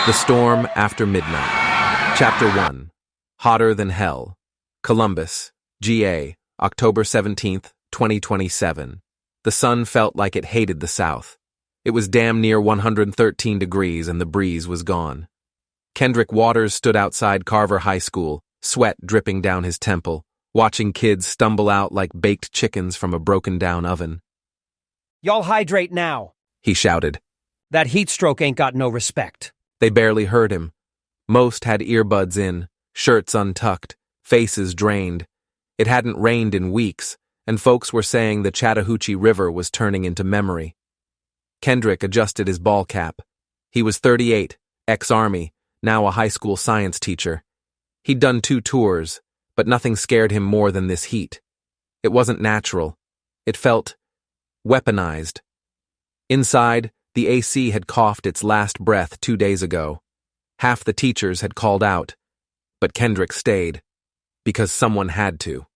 The Storm After Midnight. Chapter 1. Hotter Than Hell. Columbus, GA, October 17th, 2027. The sun felt like it hated the South. It was damn near 113 degrees and the breeze was gone. Kendrick Waters stood outside Carver High School, sweat dripping down his temple, watching kids stumble out like baked chickens from a broken-down oven. "Y'all hydrate now," he shouted. "That heat stroke ain't got no respect." They barely heard him. Most had earbuds in, shirts untucked, faces drained. It hadn't rained in weeks, and folks were saying the Chattahoochee River was turning into memory. Kendrick adjusted his ball cap. He was 38, ex-Army, now a high school science teacher. He'd done 2 tours, but nothing scared him more than this heat. It wasn't natural. It felt weaponized. Inside, the AC had coughed its last breath 2 days ago. Half the teachers had called out, but Kendrick stayed, because someone had to.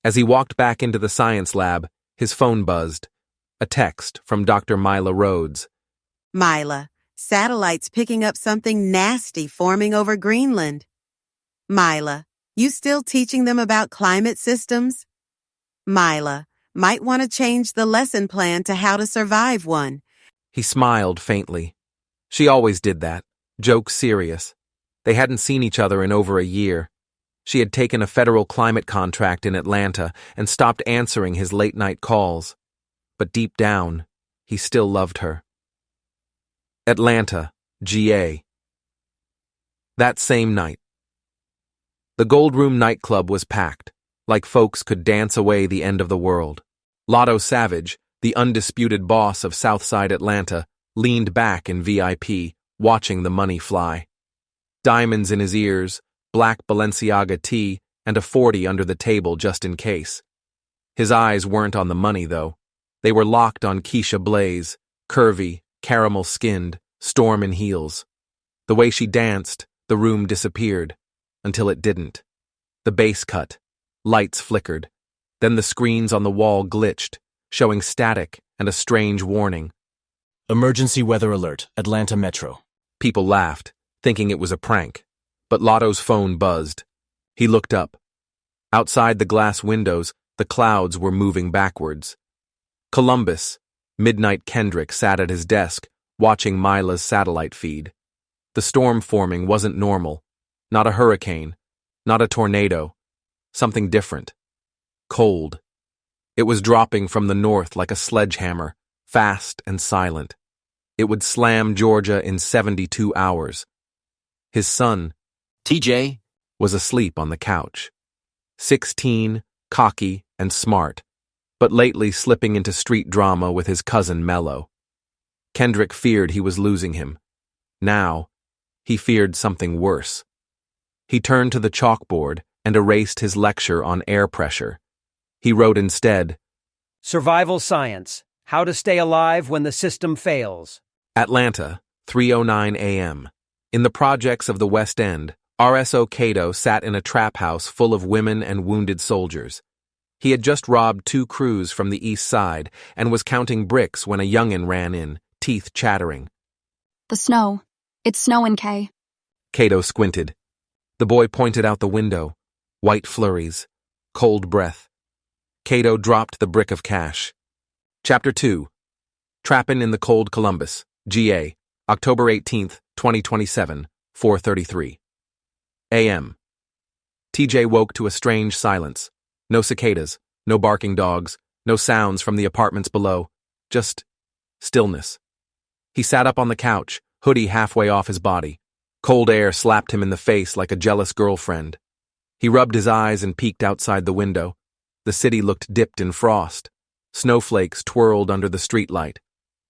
As he walked back into the science lab, his phone buzzed. A text from Dr. Mila Rhodes. "Mila, satellites picking up something nasty forming over Greenland. Mila, you still teaching them about climate systems? Mila, might want to change the lesson plan to how to survive one." He smiled faintly. She always did that, joke serious. They hadn't seen each other in over a year. She had taken a federal climate contract in Atlanta and stopped answering his late-night calls. But deep down, he still loved her. Atlanta, GA. That same night. The Gold Room nightclub was packed, like folks could dance away the end of the world. Lotto Savage, the undisputed boss of Southside Atlanta, leaned back in VIP, watching the money fly. Diamonds in his ears, black Balenciaga tee, and a 40 under the table just in case. His eyes weren't on the money, though. They were locked on Keisha Blaze, curvy, caramel-skinned, storm in heels. The way she danced, the room disappeared, until it didn't. The bass cut, lights flickered, then the screens on the wall glitched, showing static and a strange warning. "Emergency weather alert, Atlanta Metro." People laughed, thinking it was a prank, but Lotto's phone buzzed. He looked up. Outside the glass windows, the clouds were moving backwards. Columbus, Midnight Kendrick sat at his desk, watching Mila's satellite feed. The storm forming wasn't normal. Not a hurricane, not a tornado. Something different. Cold. It was dropping from the north like a sledgehammer, fast and silent. It would slam Georgia in 72 hours. His son, TJ, was asleep on the couch. 16, cocky, and smart, but lately slipping into street drama with his cousin Mello. Kendrick feared he was losing him. Now, he feared something worse. He turned to the chalkboard and erased his lecture on air pressure. He wrote instead, "Survival science. How to stay alive when the system fails." Atlanta, 3:09 a.m. In the projects of the West End, RSO Kaydoe sat in a trap house full of women and wounded soldiers. He had just robbed 2 crews from the east side and was counting bricks when a youngin' ran in, teeth chattering. "The snow. It's snowing, Kay." Kaydoe squinted. The boy pointed out the window. White flurries. Cold breath. Kaydoe dropped the brick of cash. Chapter 2. Trappin' in the Cold Columbus, GA, October 18th, 2027, 4:33 a.m. TJ woke to a strange silence. No cicadas, no barking dogs, no sounds from the apartments below. Just stillness. He sat up on the couch, hoodie halfway off his body. Cold air slapped him in the face like a jealous girlfriend. He rubbed his eyes and peeked outside the window. The city looked dipped in frost. Snowflakes twirled under the streetlight.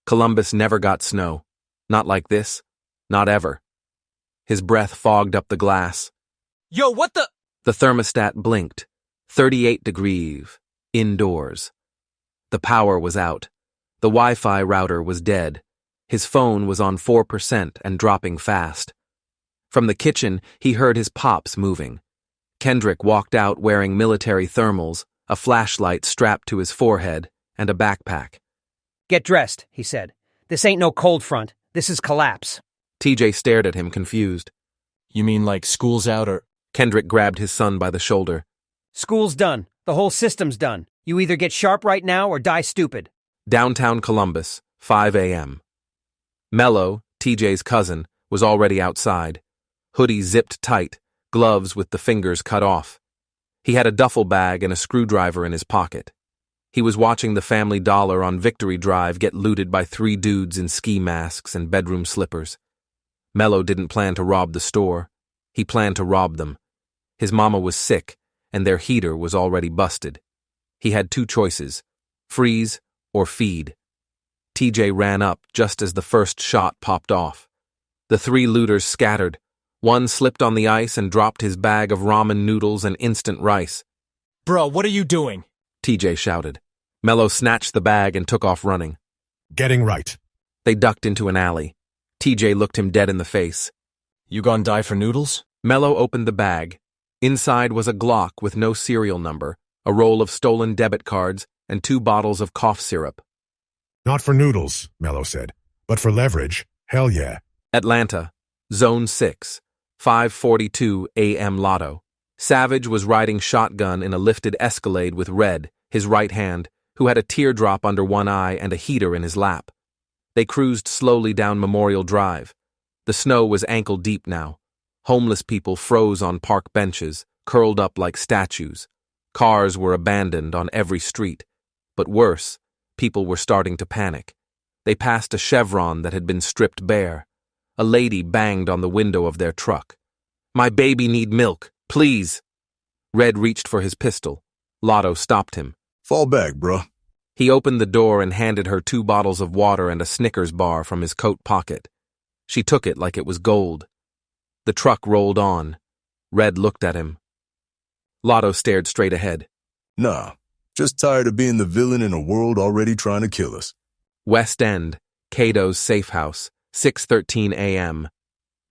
Columbus never got snow. Not like this. Not ever. His breath fogged up the glass. "Yo, what the—" The thermostat blinked. 38 degrees. Indoors. The power was out. The Wi-Fi router was dead. His phone was on 4% and dropping fast. From the kitchen, he heard his pops moving. Kendrick walked out wearing military thermals, a flashlight strapped to his forehead, and a backpack. "Get dressed," he said. "This ain't no cold front. This is collapse." TJ stared at him, confused. You mean like school's out or… Kendrick grabbed his son by the shoulder. School's done. The whole system's done. You either get sharp right now or die stupid. Downtown Columbus, 5 a.m. Mello, TJ's cousin, was already outside. Hoodie zipped tight, gloves with the fingers cut off. He had a duffel bag and a screwdriver in his pocket. He was watching the Family Dollar on Victory Drive get looted by 3 dudes in ski masks and bedroom slippers. Mello didn't plan to rob the store. He planned to rob them. His mama was sick, and their heater was already busted. He had 2 choices, freeze or feed. TJ ran up just as the first shot popped off. The 3 looters scattered. One slipped on the ice and dropped his bag of ramen noodles and instant rice. Bro, what are you doing? TJ shouted. Mello snatched the bag and took off running. Getting right. They ducked into an alley. TJ looked him dead in the face. You gon' die for noodles? Mello opened the bag. Inside was a Glock with no serial number, a roll of stolen debit cards, and 2 bottles of cough syrup. Not for noodles, Mello said, but for leverage. Hell yeah. Atlanta, Zone 6, 5:42 a.m. Lotto. Savage was riding shotgun in a lifted Escalade with Red, his right hand, who had a teardrop under one eye and a heater in his lap. They cruised slowly down Memorial Drive. The snow was ankle-deep now. Homeless people froze on park benches, curled up like statues. Cars were abandoned on every street. But worse, people were starting to panic. They passed a Chevron that had been stripped bare. A lady banged on the window of their truck. "My baby need milk, please." Red reached for his pistol. Lotto stopped him. Fall back, bruh. He opened the door and handed her 2 bottles of water and a Snickers bar from his coat pocket. She took it like it was gold. The truck rolled on. Red looked at him. Lotto stared straight ahead. Nah, just tired of being the villain in a world already trying to kill us. West End, Kaydoe's safe house, 6:13 a.m.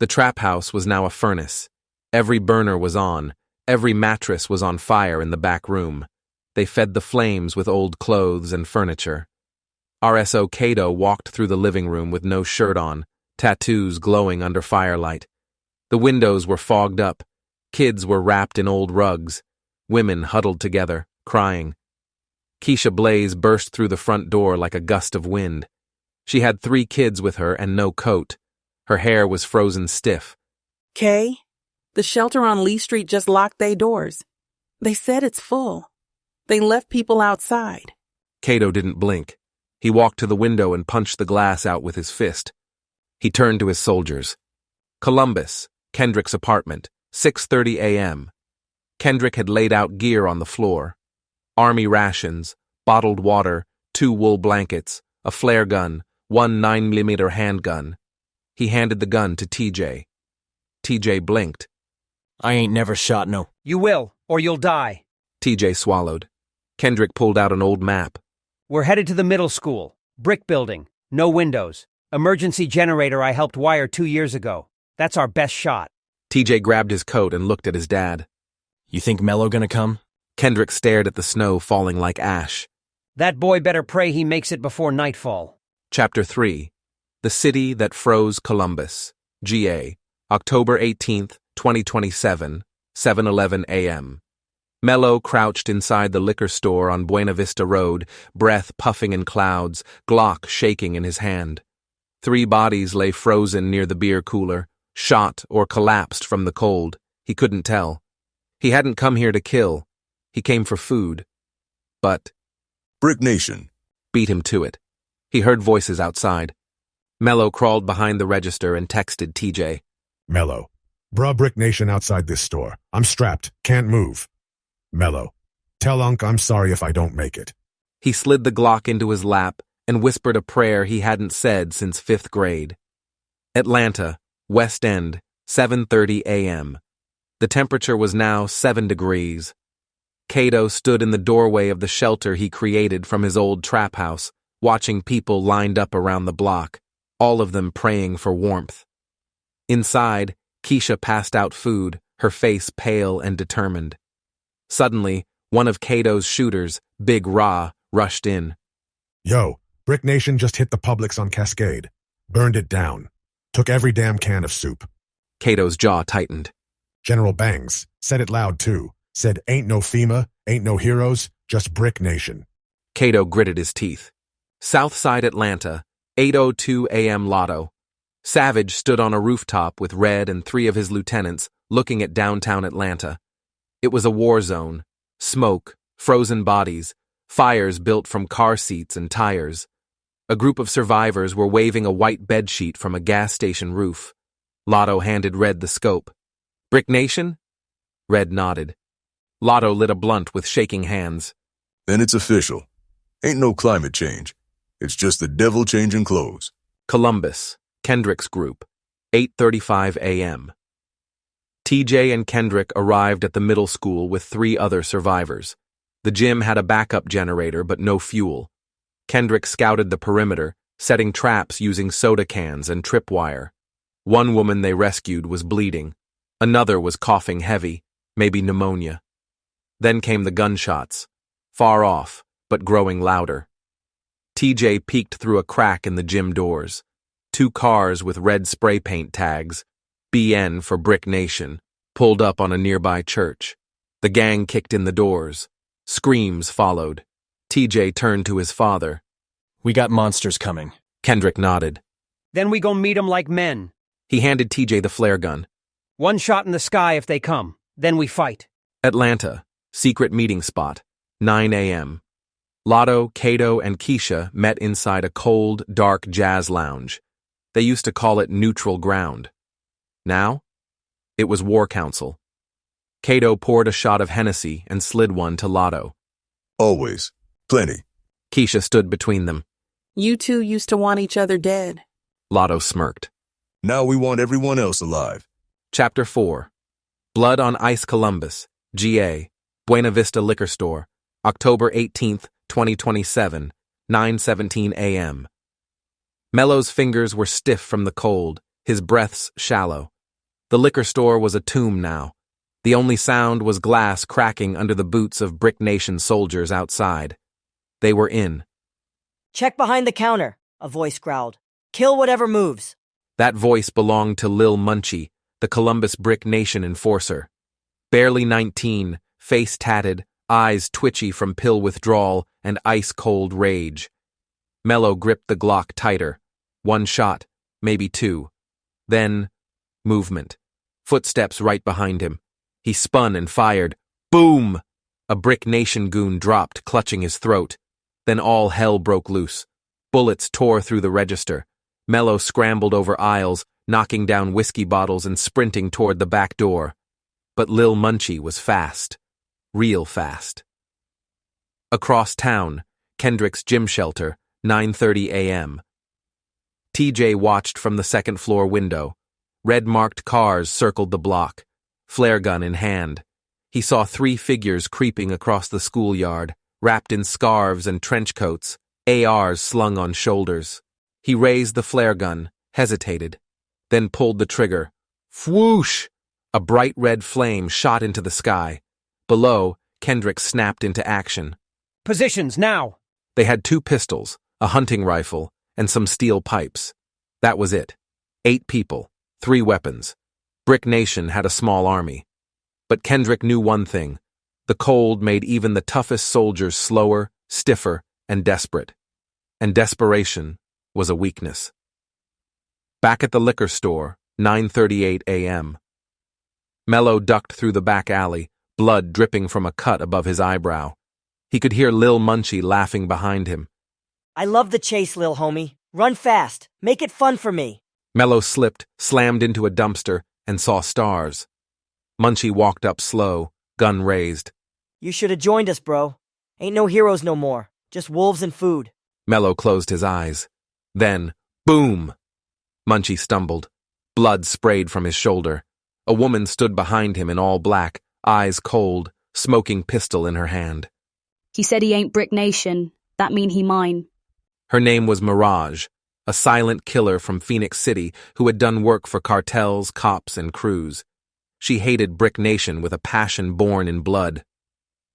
The trap house was now a furnace. Every burner was on. Every mattress was on fire in the back room. They fed the flames with old clothes and furniture. RSO Kaydoe walked through the living room with no shirt on, tattoos glowing under firelight. The windows were fogged up. Kids were wrapped in old rugs. Women huddled together, crying. Keisha Blaze burst through the front door like a gust of wind. She had 3 kids with her and no coat. Her hair was frozen stiff. Kay, the shelter on Lee Street just locked their doors. They said it's full. They left people outside. Kaydoe didn't blink. He walked to the window and punched the glass out with his fist. He turned to his soldiers. Columbus, Kendrick's apartment, 6:30 a.m. Kendrick had laid out gear on the floor. Army rations, bottled water, 2 wool blankets, a flare gun, 1 9mm handgun. He handed the gun to TJ. TJ blinked. I ain't never shot no… You will, or you'll die. TJ swallowed. Kendrick pulled out an old map. We're headed to the middle school. Brick building. No windows. Emergency generator I helped wire 2 years ago. That's our best shot. TJ grabbed his coat and looked at his dad. You think Mello gonna come? Kendrick stared at the snow falling like ash. That boy better pray he makes it before nightfall. Chapter 3. The City That Froze Columbus. GA. October 18th, 2027, 7:11 a.m. Mello crouched inside the liquor store on Buena Vista Road, breath puffing in clouds, Glock shaking in his hand. 3 bodies lay frozen near the beer cooler, shot or collapsed from the cold. He couldn't tell. He hadn't come here to kill. He came for food. But Brick Nation beat him to it. He heard voices outside. Mello crawled behind the register and texted TJ. Mello. Bruh, Brick Nation outside this store. I'm strapped. Can't move. Mello. Tell Unc I'm sorry if I don't make it. He slid the Glock into his lap and whispered a prayer he hadn't said since 5th grade. Atlanta, West End, 7:30 a.m. The temperature was now 7 degrees. Kaydoe stood in the doorway of the shelter he created from his old trap house, watching people lined up around the block, all of them praying for warmth. Inside, Keisha passed out food, her face pale and determined. Suddenly, one of Kaydoe's shooters, Big Ra, rushed in. Yo, Brick Nation just hit the Publix on Cascade. Burned it down. Took every damn can of soup. Kaydoe's jaw tightened. General Bangs said it loud too. Said ain't no FEMA, ain't no heroes, just Brick Nation. Kaydoe gritted his teeth. Southside Atlanta, 8:02 a.m. Lotto. Savage stood on a rooftop with Red and 3 of his lieutenants looking at downtown Atlanta. It was a war zone. Smoke, frozen bodies, fires built from car seats and tires. A group of survivors were waving a white bedsheet from a gas station roof. Lotto handed Red the scope. Brick Nation? Red nodded. Lotto lit a blunt with shaking hands. Then it's official. Ain't no climate change. It's just the devil changing clothes. Columbus, Kendrick's group, 8:35 a.m. TJ and Kendrick arrived at the middle school with 3 other survivors. The gym had a backup generator but no fuel. Kendrick scouted the perimeter, setting traps using soda cans and tripwire. One woman they rescued was bleeding. Another was coughing heavy, maybe pneumonia. Then came the gunshots, far off, but growing louder. TJ peeked through a crack in the gym doors. 2 cars with red spray paint tags, BN for Brick Nation, pulled up on a nearby church. The gang kicked in the doors. Screams followed. TJ turned to his father. We got monsters coming. Kendrick nodded. Then we go meet 'em like men. He handed TJ the flare gun. 1 shot in the sky if they come. Then we fight. Atlanta, secret meeting spot, 9 a.m. Lotto, Kaydoe, and Keisha met inside a cold, dark jazz lounge. They used to call it neutral ground. Now, it was War Council. Kaydoe poured a shot of Hennessy and slid one to Lotto. Always. Plenty. Keisha stood between them. You two used to want each other dead. Lotto smirked. Now we want everyone else alive. Chapter 4. Blood on Ice Columbus, GA, Buena Vista Liquor Store, October 18th, 2027, 9:17 a.m. Mello's fingers were stiff from the cold, his breaths shallow. The liquor store was a tomb now. The only sound was glass cracking under the boots of Brick Nation soldiers outside. They were in. Check behind the counter, a voice growled. Kill whatever moves. That voice belonged to Lil Munchie, the Columbus Brick Nation enforcer. Barely 19, face tatted, eyes twitchy from pill withdrawal and ice-cold rage. Mello gripped the Glock tighter. 1 shot, maybe 2. Then, movement. Footsteps right behind him. He spun and fired. Boom! A Brick Nation goon dropped, clutching his throat. Then all hell broke loose. Bullets tore through the register. Mello scrambled over aisles, knocking down whiskey bottles and sprinting toward the back door. But Lil Munchie was fast. Real fast. Across town, Kendrick's gym shelter, 9:30 a.m. TJ watched from the 2nd floor window. Red-marked cars circled the block, flare gun in hand. He saw 3 figures creeping across the schoolyard, wrapped in scarves and trench coats, ARs slung on shoulders. He raised the flare gun, hesitated, then pulled the trigger. Whoosh! A bright red flame shot into the sky. Below, Kendrick snapped into action. Positions, now! They had 2 pistols, a hunting rifle, and some steel pipes. That was it. 8 people, 3 weapons. Brick Nation had a small army. But Kendrick knew one thing. The cold made even the toughest soldiers slower, stiffer, and desperate. And desperation was a weakness. Back at the liquor store, 9:38 a.m. Mello ducked through the back alley, blood dripping from a cut above his eyebrow. He could hear Lil Munchie laughing behind him. I love the chase, lil homie. Run fast. Make it fun for me. Mello slipped, slammed into a dumpster, and saw stars. Munchie walked up slow, gun raised. You should have joined us, bro. Ain't no heroes no more. Just wolves and food. Mello closed his eyes. Then, boom! Munchie stumbled. Blood sprayed from his shoulder. A woman stood behind him in all black, eyes cold, smoking pistol in her hand. He said he ain't Brick Nation. That mean he mine. Her name was Mirage, a silent killer from Phoenix City who had done work for cartels, cops, and crews. She hated Brick Nation with a passion born in blood.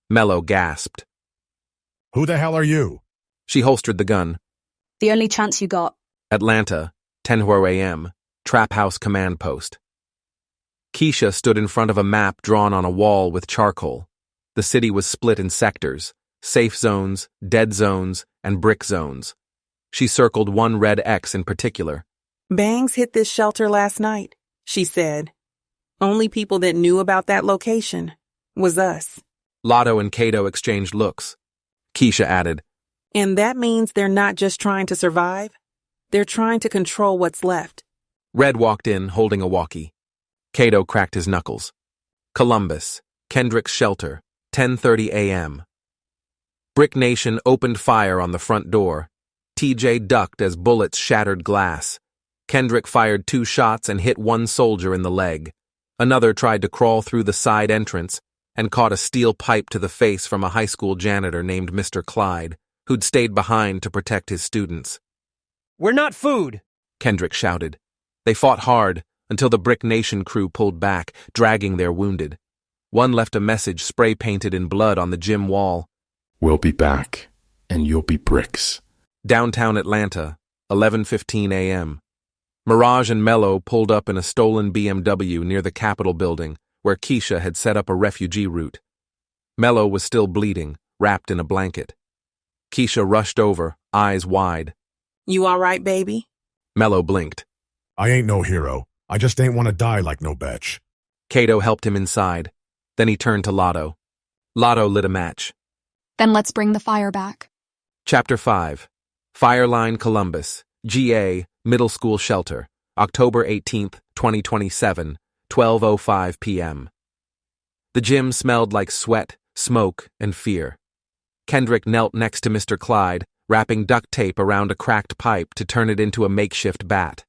Mello gasped. Who the hell are you? She holstered the gun. The only chance you got. Atlanta, 10 a.m. Trap House Command Post. Keisha stood in front of a map drawn on a wall with charcoal. The city was split in sectors: safe zones, dead zones, and brick zones. She circled one red X in particular. Bangs hit this shelter last night, she said. Only people that knew about that location was us. Lotto and Kaydoe exchanged looks. Keisha added, And that means they're not just trying to survive. They're trying to control what's left. Red walked in, holding a walkie. Kaydoe cracked his knuckles. Columbus, Kendrick's shelter, 10:30 a.m. Brick Nation opened fire on the front door. TJ ducked as bullets shattered glass. Kendrick fired 2 shots and hit one soldier in the leg. Another tried to crawl through the side entrance and caught a steel pipe to the face from a high school janitor named Mr. Clyde, who'd stayed behind to protect his students. We're not food, Kendrick shouted. They fought hard until the Brick Nation crew pulled back, dragging their wounded. One left a message spray-painted in blood on the gym wall. We'll be back, and you'll be bricks. Downtown Atlanta, 11:15 a.m. Mirage and Mello pulled up in a stolen BMW near the Capitol building, where Keisha had set up a refugee route. Mello was still bleeding, wrapped in a blanket. Keisha rushed over, eyes wide. You all right, baby? Mello blinked. I ain't no hero. I just ain't want to die like no bitch. Kaydoe helped him inside. Then he turned to Lotto. Lotto lit a match. Then let's bring the fire back. Chapter 5. Fireline Columbus, GA, Middle School Shelter, October 18th, 2027, 12:05 p.m. The gym smelled like sweat, smoke, and fear. Kendrick knelt next to Mr. Clyde, wrapping duct tape around a cracked pipe to turn it into a makeshift bat.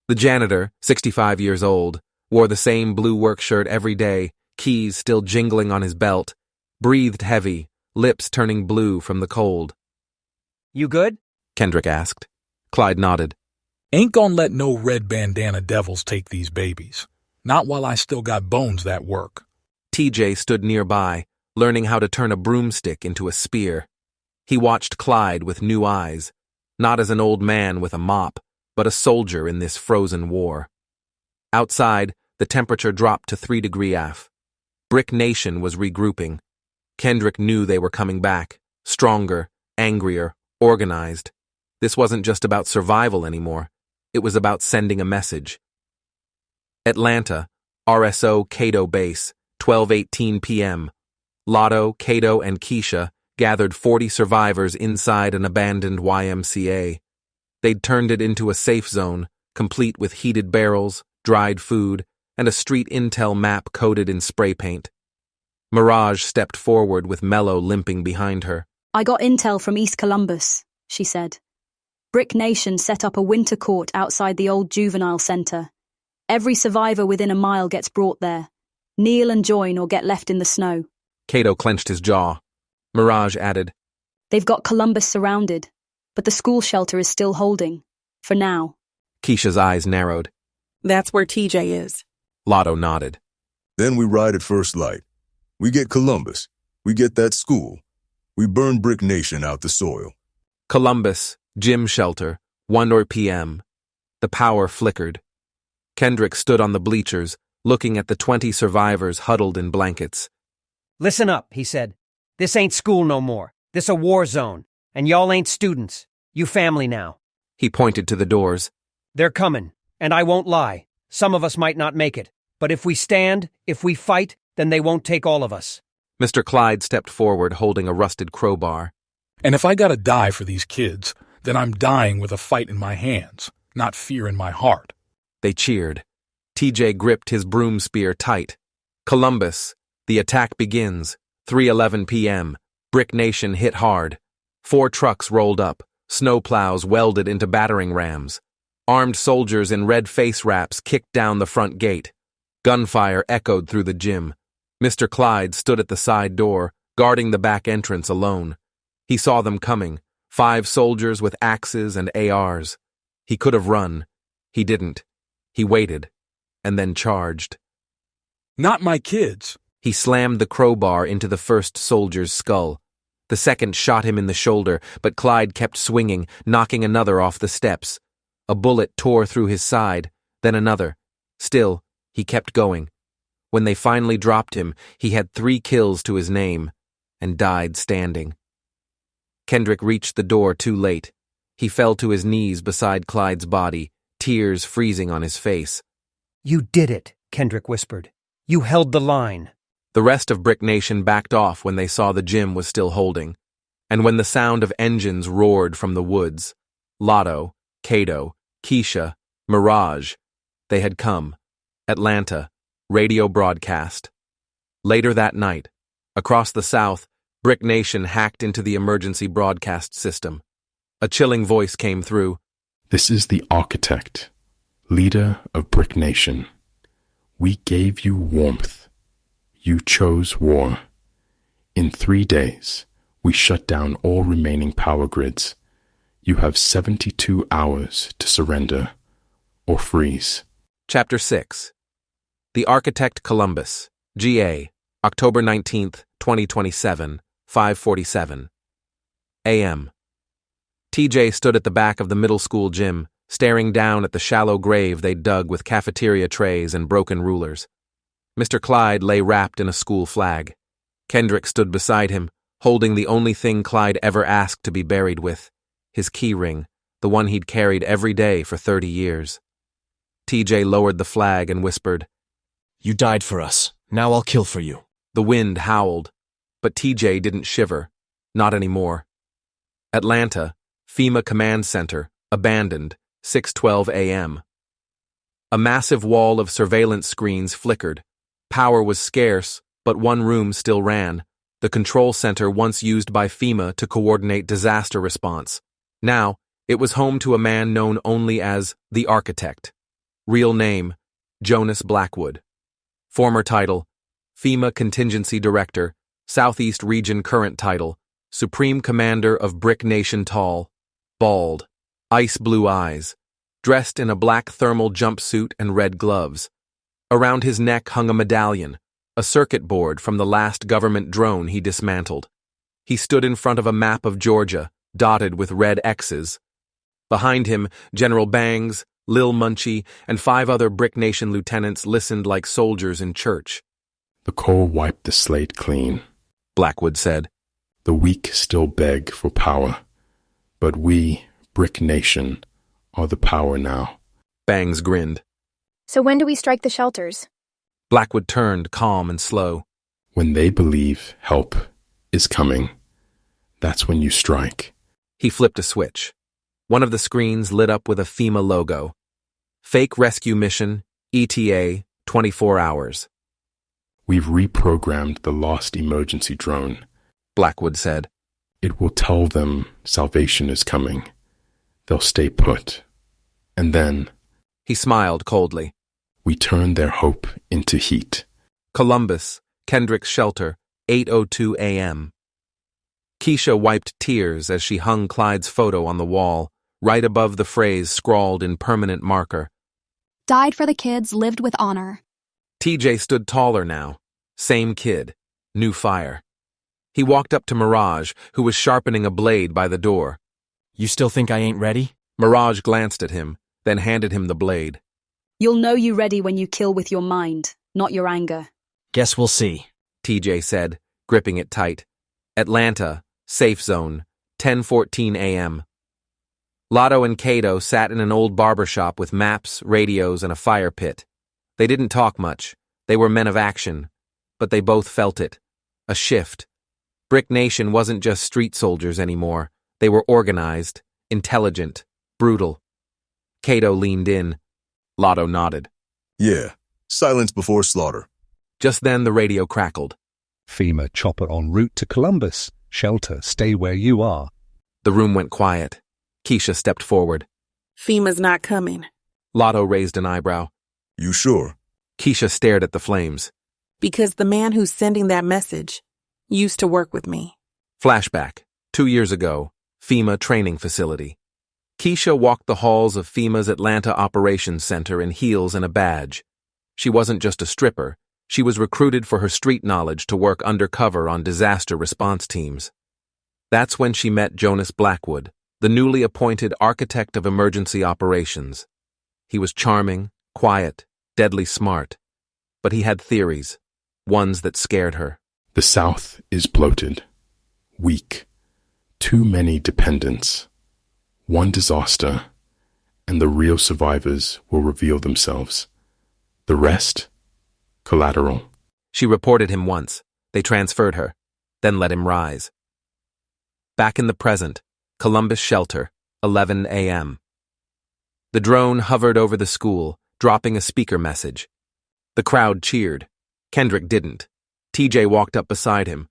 The janitor, 65 years old, wore the same blue work shirt every day, keys still jingling on his belt, breathed heavy, lips turning blue from the cold. You good? Kendrick asked. Clyde nodded. Ain't gonna let no red bandana devils take these babies. Not while I still got bones that work. TJ stood nearby, learning how to turn a broomstick into a spear. He watched Clyde with new eyes, not as an old man with a mop, but a soldier in this frozen war. Outside, the temperature dropped to 3° F. Brick Nation was regrouping. Kendrick knew they were coming back, stronger, angrier, organized. This wasn't just about survival anymore. It was about sending a message. Atlanta, RSO Kaydoe Base, 12:18 p.m. Lotto, Kaydoe, and Keisha gathered 40 survivors inside an abandoned YMCA. They'd turned it into a safe zone, complete with heated barrels, dried food, and a street intel map coated in spray paint. Mirage stepped forward with Mello limping behind her. I got intel from East Columbus, she said. Brick Nation set up a winter court outside the old juvenile center. Every survivor within a mile gets brought there. Kneel and join or get left in the snow. Kaydoe clenched his jaw. Mirage added, They've got Columbus surrounded, but the school shelter is still holding. For now. Keisha's eyes narrowed. That's where TJ is. Lotto nodded. Then we ride at first light. We get Columbus. We get that school. We burn Brick Nation out the soil. Columbus, gym shelter, 1 p.m. The power flickered. Kendrick stood on the bleachers, looking at the 20 survivors huddled in blankets. Listen up, he said. This ain't school no more. This a war zone. And y'all ain't students. You family now. He pointed to the doors. They're coming. And I won't lie. Some of us might not make it. But if we stand, if we fight, then they won't take all of us. Mr. Clyde stepped forward holding a rusted crowbar. And if I gotta die for these kids, then I'm dying with a fight in my hands, not fear in my heart. They cheered. TJ gripped his broom spear tight. Columbus, the attack begins. 3:11 p.m. Brick Nation hit hard. 4 trucks rolled up, snowplows welded into battering rams. Armed soldiers in red face wraps kicked down the front gate. Gunfire echoed through the gym. Mr. Clyde stood at the side door, guarding the back entrance alone. He saw them coming, 5 soldiers with axes and ARs. He could have run. He didn't. He waited, and then charged. Not my kids. He slammed the crowbar into the first soldier's skull. The second shot him in the shoulder, but Clyde kept swinging, knocking another off the steps. A bullet tore through his side, then another. Still, he kept going. When they finally dropped him, he had 3 kills to his name and died standing. Kendrick reached the door too late. He fell to his knees beside Clyde's body, tears freezing on his face. You did it, Kendrick whispered. You held the line. The rest of Brick Nation backed off when they saw the gym was still holding, and when the sound of engines roared from the woods. Lotto, Kaydoe, Keisha, Mirage. They had come. Atlanta. Radio broadcast. Later that night, across the South, Brick Nation hacked into the emergency broadcast system. A chilling voice came through. This is the architect, leader of Brick Nation. We gave you warmth. You chose war. In 3 days, we shut down all remaining power grids. You have 72 hours to surrender or freeze. Chapter 6. The Architect Columbus, GA, October 19th, 2027, 5:47 a.m. TJ stood at the back of the middle school gym, staring down at the shallow grave they'd dug with cafeteria trays and broken rulers. Mr. Clyde lay wrapped in a school flag. Kendrick stood beside him, holding the only thing Clyde ever asked to be buried with, his key ring, the one he'd carried every day for 30 years. TJ lowered the flag and whispered, You died for us. Now I'll kill for you. The wind howled, but TJ didn't shiver. Not anymore. Atlanta, FEMA Command Center, abandoned, 6:12 a.m. A massive wall of surveillance screens flickered. Power was scarce, but one room still ran, the control center once used by FEMA to coordinate disaster response. Now, it was home to a man known only as the Architect. Real name, Jonas Blackwood. Former title, FEMA Contingency Director, Southeast Region. Current title, Supreme Commander of Brick Nation. Tall, bald, ice blue eyes, dressed in a black thermal jumpsuit and red gloves. Around his neck hung a medallion, a circuit board from the last government drone he dismantled. He stood in front of a map of Georgia, dotted with red X's. Behind him, General Bangs, Lil Munchie, and 5 other Brick Nation lieutenants listened like soldiers in church. The coal wiped the slate clean, Blackwood said. The weak still beg for power, but we, Brick Nation, are the power now. Bangs grinned. So when do we strike the shelters? Blackwood turned, calm and slow. When they believe help is coming, that's when you strike. He flipped a switch. One of the screens lit up with a FEMA logo. Fake Rescue Mission, ETA, 24 hours. We've reprogrammed the lost emergency drone, Blackwood said. It will tell them salvation is coming. They'll stay put. And then... He smiled coldly. We turn their hope into heat. Columbus, Kendrick's shelter, 8:02 a.m. Keisha wiped tears as she hung Clyde's photo on the wall, right above the phrase scrawled in permanent marker. Died for the kids, lived with honor. TJ stood taller now. Same kid. New fire. He walked up to Mirage, who was sharpening a blade by the door. You still think I ain't ready? Mirage glanced at him, then handed him the blade. You'll know you ready when you kill with your mind, not your anger. Guess we'll see, TJ said, gripping it tight. Atlanta, safe zone, 10:14 a.m. Lotto and Kaydoe sat in an old barbershop with maps, radios, and a fire pit. They didn't talk much. They were men of action. But they both felt it. A shift. Brick Nation wasn't just street soldiers anymore. They were organized, intelligent, brutal. Kaydoe leaned in. Lotto nodded. Yeah, silence before slaughter. Just then the radio crackled. FEMA chopper en route to Columbus. Shelter, stay where you are. The room went quiet. Keisha stepped forward. FEMA's not coming. Lotto raised an eyebrow. You sure? Keisha stared at the flames. Because the man who's sending that message used to work with me. Flashback. 2 years ago. FEMA training facility. Keisha walked the halls of FEMA's Atlanta Operations Center in heels and a badge. She wasn't just a stripper. She was recruited for her street knowledge to work undercover on disaster response teams. That's when she met Jonas Blackwood, the newly appointed Architect of Emergency Operations. He was charming, quiet, deadly smart. But he had theories, ones that scared her. The South is bloated, weak, too many dependents. One disaster, and the real survivors will reveal themselves. The rest, collateral. She reported him once. They transferred her, then let him rise. Back in the present, Columbus Shelter, 11 a.m. The drone hovered over the school, dropping a speaker message. The crowd cheered. Kendrick didn't. TJ walked up beside him.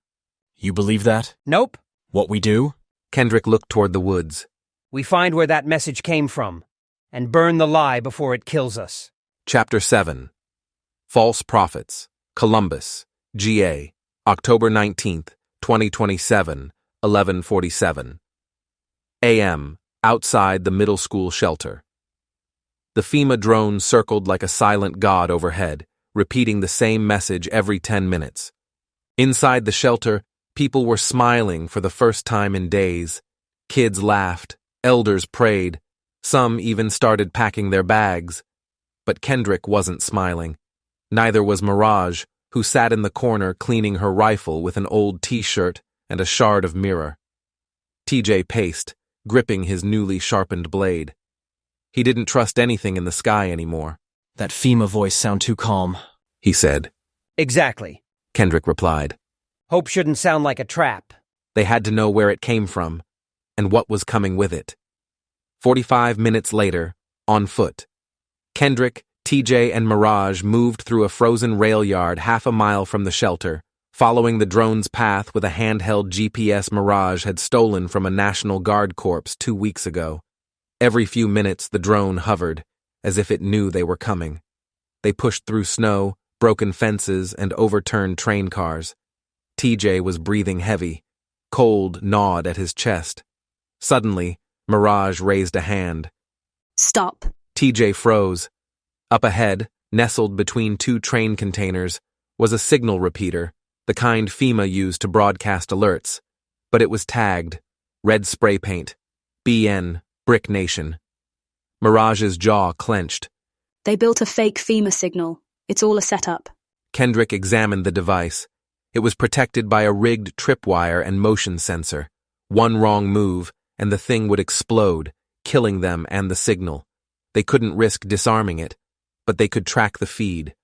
You believe that? Nope. What we do? Kendrick looked toward the woods. We find where that message came from, and burn the lie before it kills us. Chapter 7. False Prophets, Columbus, GA, October 19th, 2027, 11:47 a.m., outside the middle school shelter. The FEMA drone circled like a silent god overhead, repeating the same message every 10 minutes. Inside the shelter, people were smiling for the first time in days. Kids laughed, elders prayed, some even started packing their bags. But Kendrick wasn't smiling. Neither was Mirage, who sat in the corner cleaning her rifle with an old t-shirt and a shard of mirror. TJ paced, gripping his newly sharpened blade. He didn't trust anything in the sky anymore. That FEMA voice sound too calm, he said. Exactly, Kendrick replied. Hope shouldn't sound like a trap. They had to know where it came from, and what was coming with it. 45 minutes later, on foot, Kendrick, TJ, and Mirage moved through a frozen rail yard half a mile from the shelter, following the drone's path with a handheld GPS Mirage had stolen from a National Guard corps 2 weeks ago. Every few minutes the drone hovered, as if it knew they were coming. They pushed through snow, broken fences, and overturned train cars. TJ was breathing heavy. Cold gnawed at his chest. Suddenly, Mirage raised a hand. Stop. TJ froze. Up ahead, nestled between two train containers, was a signal repeater, the kind FEMA used to broadcast alerts. But it was tagged. Red spray paint. BN, Brick Nation. Mirage's jaw clenched. They built a fake FEMA signal. It's all a setup. Kendrick examined the device. It was protected by a rigged tripwire and motion sensor. One wrong move, and the thing would explode, killing them and the signal. They couldn't risk disarming it, but they could track the feed.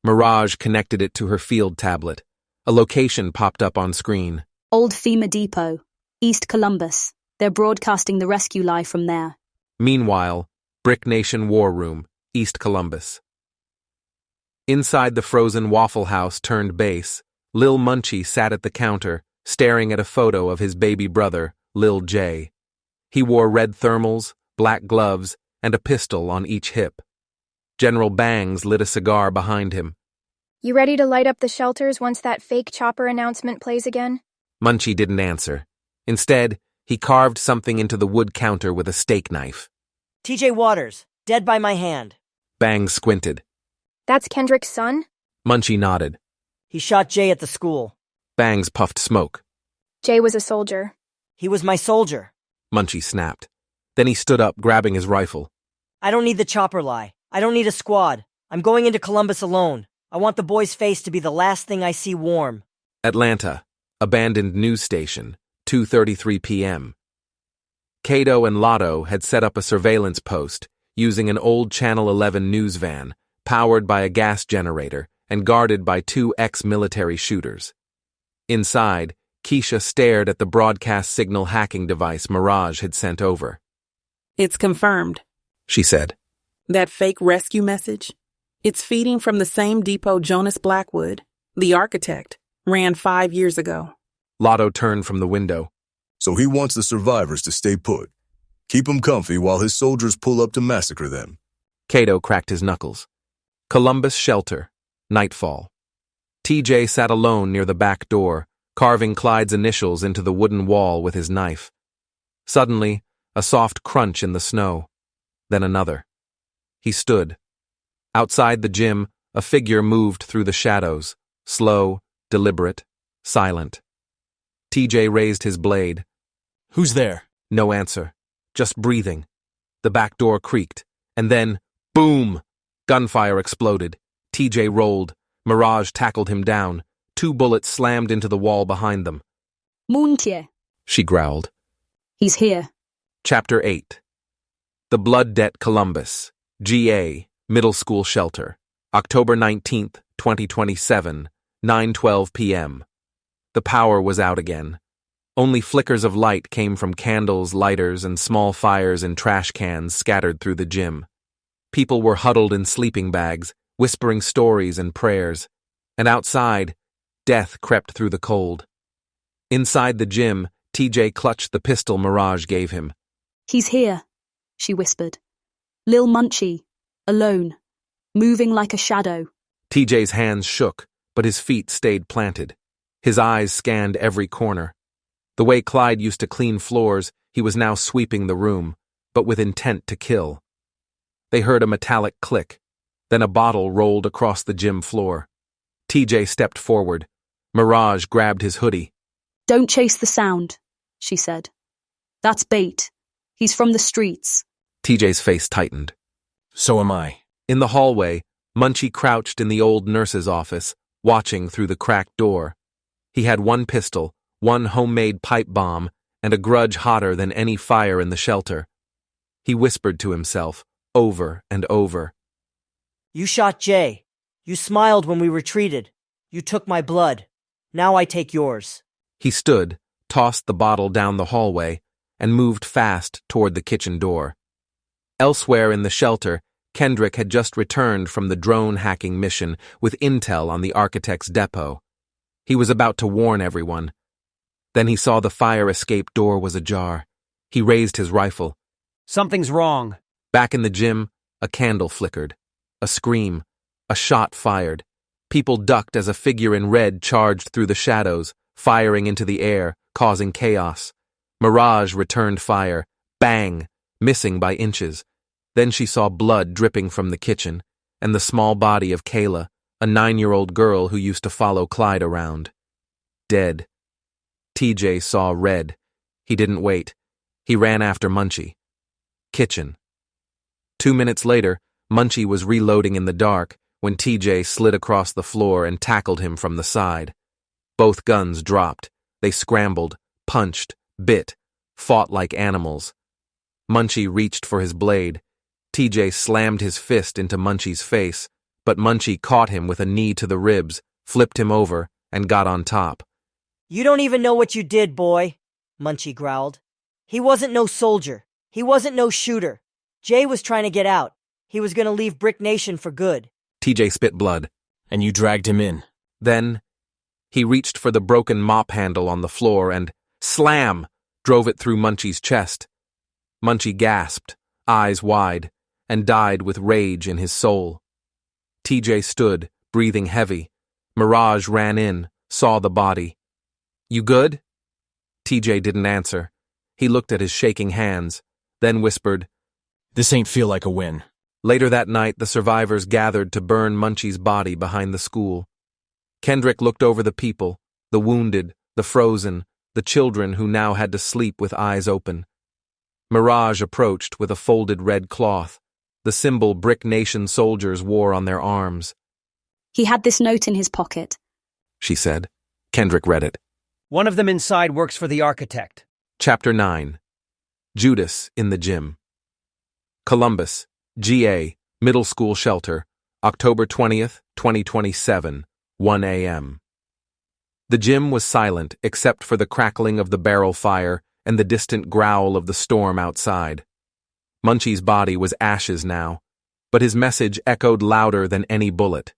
Mirage connected it to her field tablet. A location popped up on screen. Old FEMA Depot, East Columbus. They're broadcasting the rescue live from there. Meanwhile, Brick Nation War Room, East Columbus. Inside the frozen Waffle House turned base, Lil Munchie sat at the counter, staring at a photo of his baby brother, Lil J. He wore red thermals, black gloves, and a pistol on each hip. General Bangs lit a cigar behind him. You ready to light up the shelters once that fake chopper announcement plays again? Munchie didn't answer. Instead, he carved something into the wood counter with a steak knife. TJ Waters, dead by my hand. Bangs squinted. That's Kendrick's son? Munchie nodded. He shot Jay at the school. Bangs puffed smoke. Jay was a soldier. He was my soldier. Munchie snapped. Then he stood up, grabbing his rifle. I don't need the chopper lie. I don't need a squad. I'm going into Columbus alone. I want the boy's face to be the last thing I see warm. Atlanta, abandoned news station, 2:33 p.m. Kaydoe and Lotto had set up a surveillance post using an old Channel 11 news van, powered by a gas generator and guarded by 2 ex-military shooters. Inside, Keisha stared at the broadcast signal hacking device Mirage had sent over. It's confirmed, she said. That fake rescue message? It's feeding from the same depot Jonas Blackwood, the architect, ran 5 years ago. Lotto turned from the window. So he wants the survivors to stay put. Keep them comfy while his soldiers pull up to massacre them. Kaydoe cracked his knuckles. Columbus Shelter, nightfall. TJ sat alone near the back door, carving Clyde's initials into the wooden wall with his knife. Suddenly, a soft crunch in the snow. Then another. He stood. Outside the gym, a figure moved through the shadows, slow, deliberate, silent. TJ raised his blade. Who's there? No answer. Just breathing. The back door creaked, and then, boom! Gunfire exploded. TJ rolled. Mirage tackled him down. 2 bullets slammed into the wall behind them. Montier. She growled. He's here. Chapter 8. The Blood Debt Columbus, GA, Middle School Shelter, October 19th, 2027, 9:12 p.m. The power was out again. Only flickers of light came from candles, lighters, and small fires in trash cans scattered through the gym. People were huddled in sleeping bags, whispering stories and prayers. And outside, death crept through the cold. Inside the gym, TJ clutched the pistol Mirage gave him. He's here, she whispered. Lil Munchie, alone, moving like a shadow. TJ's hands shook, but his feet stayed planted. His eyes scanned every corner. The way Clyde used to clean floors, he was now sweeping the room, but with intent to kill. They heard a metallic click. Then a bottle rolled across the gym floor. TJ stepped forward. Mirage grabbed his hoodie. Don't chase the sound, she said. That's bait. He's from the streets. TJ's face tightened. So am I. In the hallway, Munchie crouched in the old nurse's office, watching through the cracked door. He had 1 pistol, 1 homemade pipe bomb, and a grudge hotter than any fire in the shelter. He whispered to himself, over and over. You shot Jay. You smiled when we retreated. You took my blood. Now I take yours. He stood, tossed the bottle down the hallway, and moved fast toward the kitchen door. Elsewhere in the shelter, Kendrick had just returned from the drone hacking mission with intel on the architect's depot. He was about to warn everyone. Then he saw the fire escape door was ajar. He raised his rifle. Something's wrong. Back in the gym, a candle flickered. A scream. A shot fired. People ducked as a figure in red charged through the shadows, firing into the air, causing chaos. Mirage returned fire. Bang! Missing by inches. Then she saw blood dripping from the kitchen, and the small body of Kayla, a 9-year-old girl who used to follow Clyde around. Dead. TJ saw red. He didn't wait. He ran after Munchie. Kitchen. 2 minutes later, Munchie was reloading in the dark when TJ slid across the floor and tackled him from the side. Both guns dropped. They scrambled, punched, bit, fought like animals. Munchie reached for his blade. TJ slammed his fist into Munchie's face, but Munchie caught him with a knee to the ribs, flipped him over, and got on top. You don't even know what you did, boy, Munchie growled. He wasn't no soldier. He wasn't no shooter. Jay was trying to get out. He was going to leave Brick Nation for good. TJ spit blood. And you dragged him in. Then, he reached for the broken mop handle on the floor and, slam, drove it through Munchie's chest. Munchie gasped, eyes wide, and died with rage in his soul. TJ stood, breathing heavy. Mirage ran in, saw the body. You good? TJ didn't answer. He looked at his shaking hands, then whispered, This ain't feel like a win. Later that night, the survivors gathered to burn Munchie's body behind the school. Kendrick looked over the people, the wounded, the frozen, the children who now had to sleep with eyes open. Mirage approached with a folded red cloth, the symbol Brick Nation soldiers wore on their arms. He had this note in his pocket, she said. Kendrick read it. One of them inside works for the architect. Chapter 9. Judas in the Gym. Columbus, GA, Middle School Shelter, October 20th, 2027, 1 a.m. The gym was silent except for the crackling of the barrel fire and the distant growl of the storm outside. Munchie's body was ashes now, but his message echoed louder than any bullet.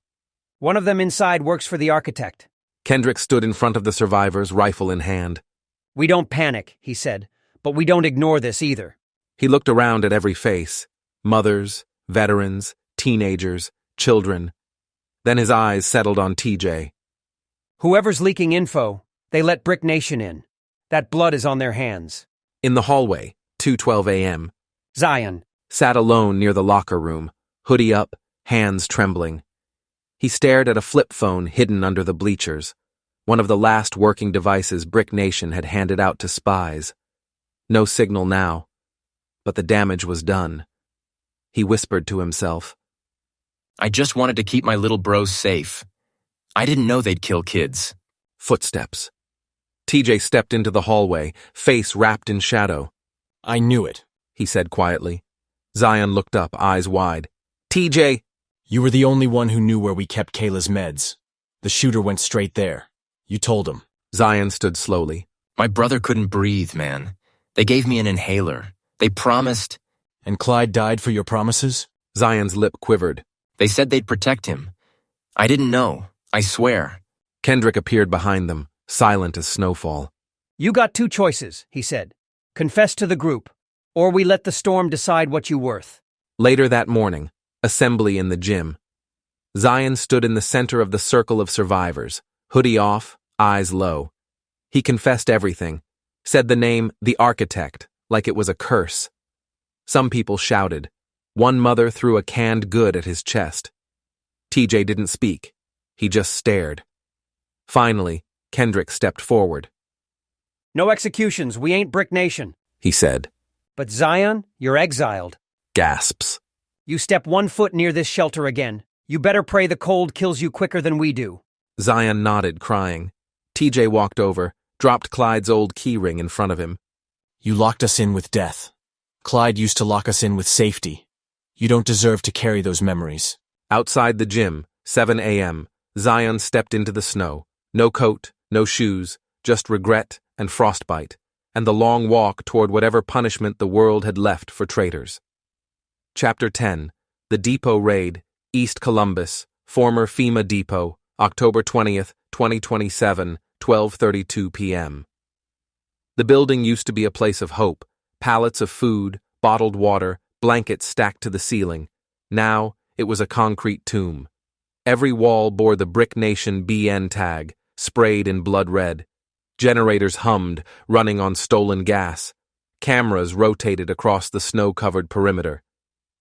One of them inside works for the architect. Kendrick stood in front of the survivors, rifle in hand. We don't panic, he said, but we don't ignore this either. He looked around at every face. Mothers, veterans, teenagers, children. Then his eyes settled on TJ. Whoever's leaking info, they let Brick Nation in. That blood is on their hands. In the hallway, 2:12 a.m. Zion sat alone near the locker room, hoodie up, hands trembling. He stared at a flip phone hidden under the bleachers, one of the last working devices Brick Nation had handed out to spies. No signal now, but the damage was done. He whispered to himself, I just wanted to keep my little bros safe. I didn't know they'd kill kids. Footsteps. TJ stepped into the hallway, face wrapped in shadow. I knew it, he said quietly. Zion looked up, eyes wide. TJ! You were the only one who knew where we kept Kayla's meds. The shooter went straight there. You told him. Zion stood slowly. My brother couldn't breathe, man. They gave me an inhaler. They promised. And Clyde died for your promises? Zion's lip quivered. They said they'd protect him. I didn't know. I swear. Kendrick appeared behind them, silent as snowfall. You got two choices, he said. Confess to the group, or we let the storm decide what you're worth. Later that morning, assembly in the gym. Zion stood in the center of the circle of survivors, hoodie off, eyes low. He confessed everything, said the name the architect, like it was a curse. Some people shouted. One mother threw a canned good at his chest. TJ didn't speak. He just stared. Finally, Kendrick stepped forward. No executions, we ain't Brick Nation, he said. But Zion, you're exiled. Gasps. You step 1 foot near this shelter again. You better pray the cold kills you quicker than we do. Zion nodded, crying. TJ walked over, dropped Clyde's old keyring in front of him. You locked us in with death. Clyde used to lock us in with safety. You don't deserve to carry those memories. Outside the gym, 7 a.m., Zion stepped into the snow. No coat, no shoes, just regret and frostbite, and the long walk toward whatever punishment the world had left for traitors. Chapter 10. The Depot Raid, East Columbus, former FEMA Depot, October 20th, 2027, 12:32 p.m. The building used to be a place of hope, pallets of food, bottled water, blankets stacked to the ceiling. Now, it was a concrete tomb. Every wall bore the Brick Nation BN tag, sprayed in blood red. Generators hummed, running on stolen gas. Cameras rotated across the snow-covered perimeter.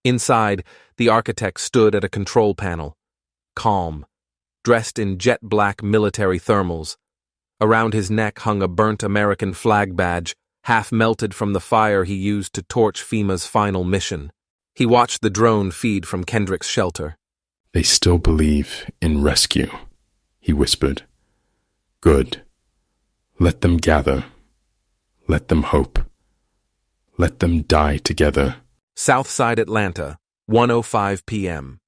Inside, the architect stood at a control panel, calm, dressed in jet-black military thermals. Around his neck hung a burnt American flag badge, half melted from the fire he used to torch FEMA's final mission. He watched the drone feed from Kendrick's shelter. They still believe in rescue, he whispered. Good. Let them gather. Let them hope. Let them die together. Southside Atlanta, 1:05 p.m.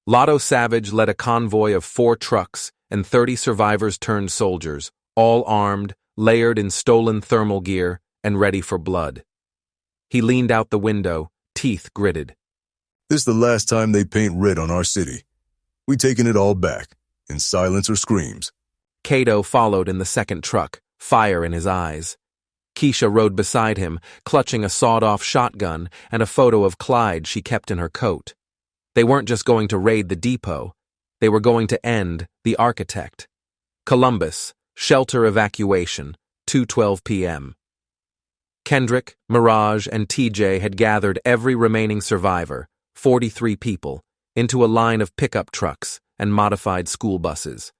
Lotto Savage led a convoy of 4 trucks and 30 survivors turned soldiers, all armed, layered in stolen thermal gear, and ready for blood. He leaned out the window, teeth gritted. This the last time they paint red on our city. We taking it all back, in silence or screams. Kaydoe followed in the second truck, fire in his eyes. Keisha rode beside him, clutching a sawed-off shotgun and a photo of Clyde she kept in her coat. They weren't just going to raid the depot. They were going to end the architect. Columbus, shelter evacuation, 2:12 p.m. Kendrick, Mirage, and TJ had gathered every remaining survivor, 43 people, into a line of pickup trucks and modified school buses.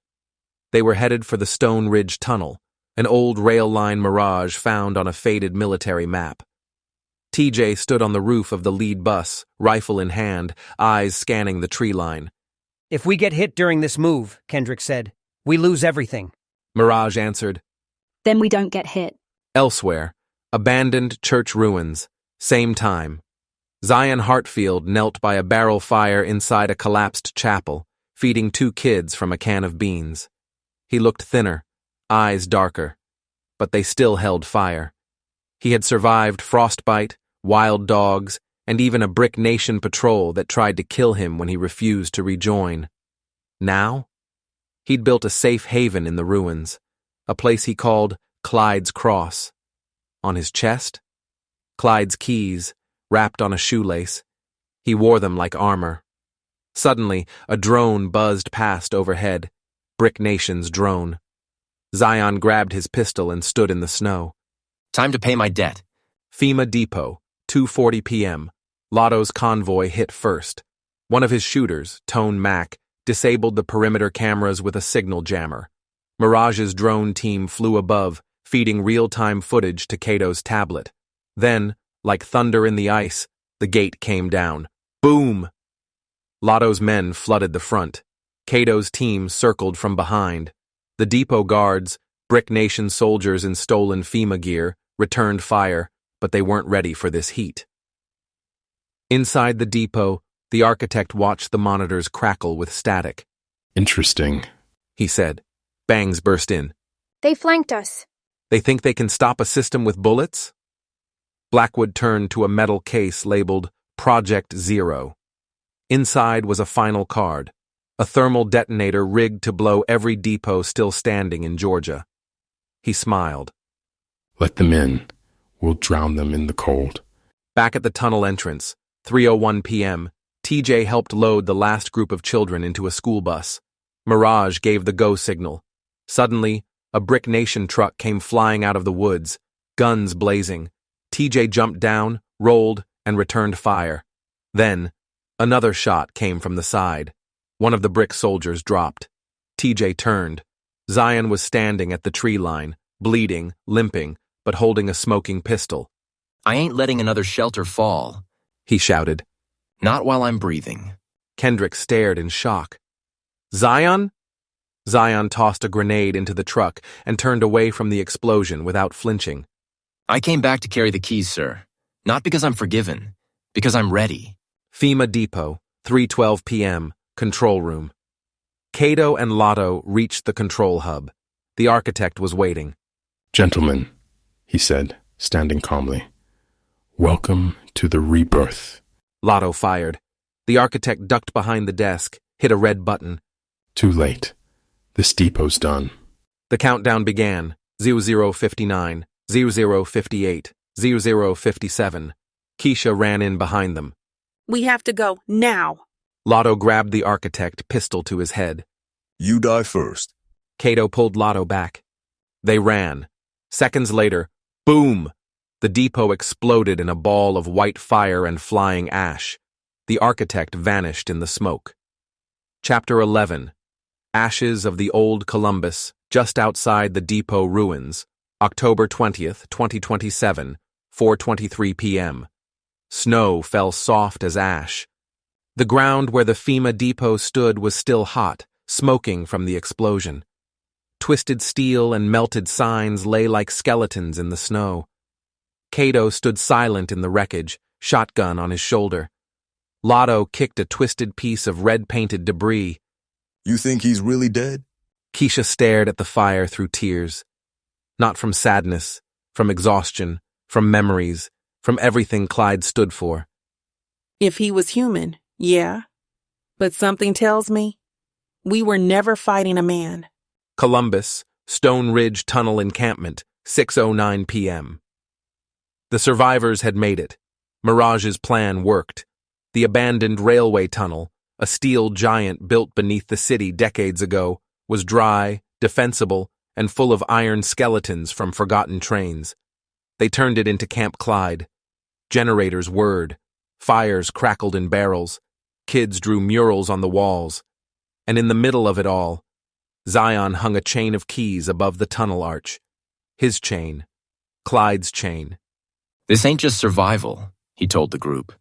They were headed for the Stone Ridge Tunnel, an old rail line Mirage found on a faded military map. TJ stood on the roof of the lead bus, rifle in hand, eyes scanning the tree line. If we get hit during this move, Kendrick said, we lose everything. Mirage answered. Then we don't get hit. Elsewhere, abandoned church ruins, same time. Zion Hartfield knelt by a barrel fire inside a collapsed chapel, feeding 2 kids from a can of beans. He looked thinner, eyes darker, but they still held fire. He had survived frostbite, wild dogs, and even a Brick Nation patrol that tried to kill him when he refused to rejoin. Now? He'd built a safe haven in the ruins, a place he called Clyde's Cross. On his chest? Clyde's keys, wrapped on a shoelace. He wore them like armor. Suddenly, a drone buzzed past overhead. Brick Nation's drone. Zion grabbed his pistol and stood in the snow. Time to pay my debt. FEMA Depot, 2:40 p.m. Lotto's convoy hit first. One of his shooters, Tone Mack, disabled the perimeter cameras with a signal jammer. Mirage's drone team flew above, feeding real-time footage to Kaydoe's tablet. Then, like thunder in the ice, the gate came down. Boom! Lotto's men flooded the front. Kaydoe's team circled from behind. The depot guards, Brick Nation soldiers in stolen FEMA gear, returned fire, but they weren't ready for this heat. Inside the depot, the architect watched the monitors crackle with static. Interesting, he said. Bangs burst in. They flanked us. They think they can stop a system with bullets? Blackwood turned to a metal case labeled Project Zero. Inside was a final card, a thermal detonator rigged to blow every depot still standing in Georgia. He smiled. Let them in. We'll drown them in the cold. Back at the tunnel entrance, 3:01 p.m., TJ helped load the last group of children into a school bus. Mirage gave the go signal. Suddenly, a Brick Nation truck came flying out of the woods, guns blazing. TJ jumped down, rolled, and returned fire. Then, another shot came from the side. One of the brick soldiers dropped. TJ turned. Zion was standing at the tree line, bleeding, limping, but holding a smoking pistol. I ain't letting another shelter fall, he shouted. Not while I'm breathing. Kendrick stared in shock. Zion? Zion tossed a grenade into the truck and turned away from the explosion without flinching. I came back to carry the keys, sir. Not because I'm forgiven, because I'm ready. FEMA Depot, 3:12 p.m., control room. Kaydoe and Lotto reached the control hub. The architect was waiting. Gentlemen, he said, standing calmly. Welcome to the rebirth. Lotto fired. The architect ducked behind the desk, hit a red button. Too late. This depot's done. The countdown began. 00:59, 00:58, 00:57. Keisha ran in behind them. We have to go now. Lotto grabbed the architect, pistol to his head. You die first. Kaydoe pulled Lotto back. They ran. Seconds later, boom! The depot exploded in a ball of white fire and flying ash. The architect vanished in the smoke. Chapter 11. Ashes of the Old Columbus, just outside the depot ruins. October 20th, 2027, 4:23 p.m. Snow fell soft as ash. The ground where the FEMA depot stood was still hot, smoking from the explosion. Twisted steel and melted signs lay like skeletons in the snow. Kaydoe stood silent in the wreckage, shotgun on his shoulder. Lotto kicked a twisted piece of red-painted debris. You think he's really dead? Keisha stared at the fire through tears. Not from sadness, from exhaustion, from memories, from everything Clyde stood for. If he was human, yeah. But something tells me we were never fighting a man. Columbus, Stone Ridge Tunnel Encampment, 6:09 p.m. The survivors had made it. Mirage's plan worked. The abandoned railway tunnel, a steel giant built beneath the city decades ago, was dry, defensible, and full of iron skeletons from forgotten trains. They turned it into Camp Clyde. Generators whirred. Fires crackled in barrels. Kids drew murals on the walls. And in the middle of it all, Zion hung a chain of keys above the tunnel arch. His chain. Clyde's chain. This ain't just survival, he told the group.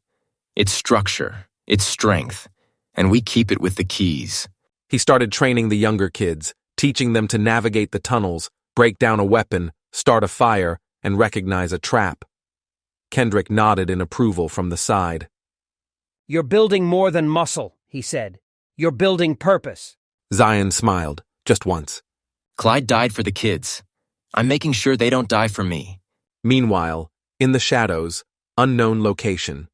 It's structure, it's strength, and we keep it with the keys. He started training the younger kids, teaching them to navigate the tunnels, break down a weapon, start a fire, and recognize a trap. Kendrick nodded in approval from the side. You're building more than muscle, he said. You're building purpose. Zion smiled, just once. Clyde died for the kids. I'm making sure they don't die for me. Meanwhile, in the shadows, unknown location.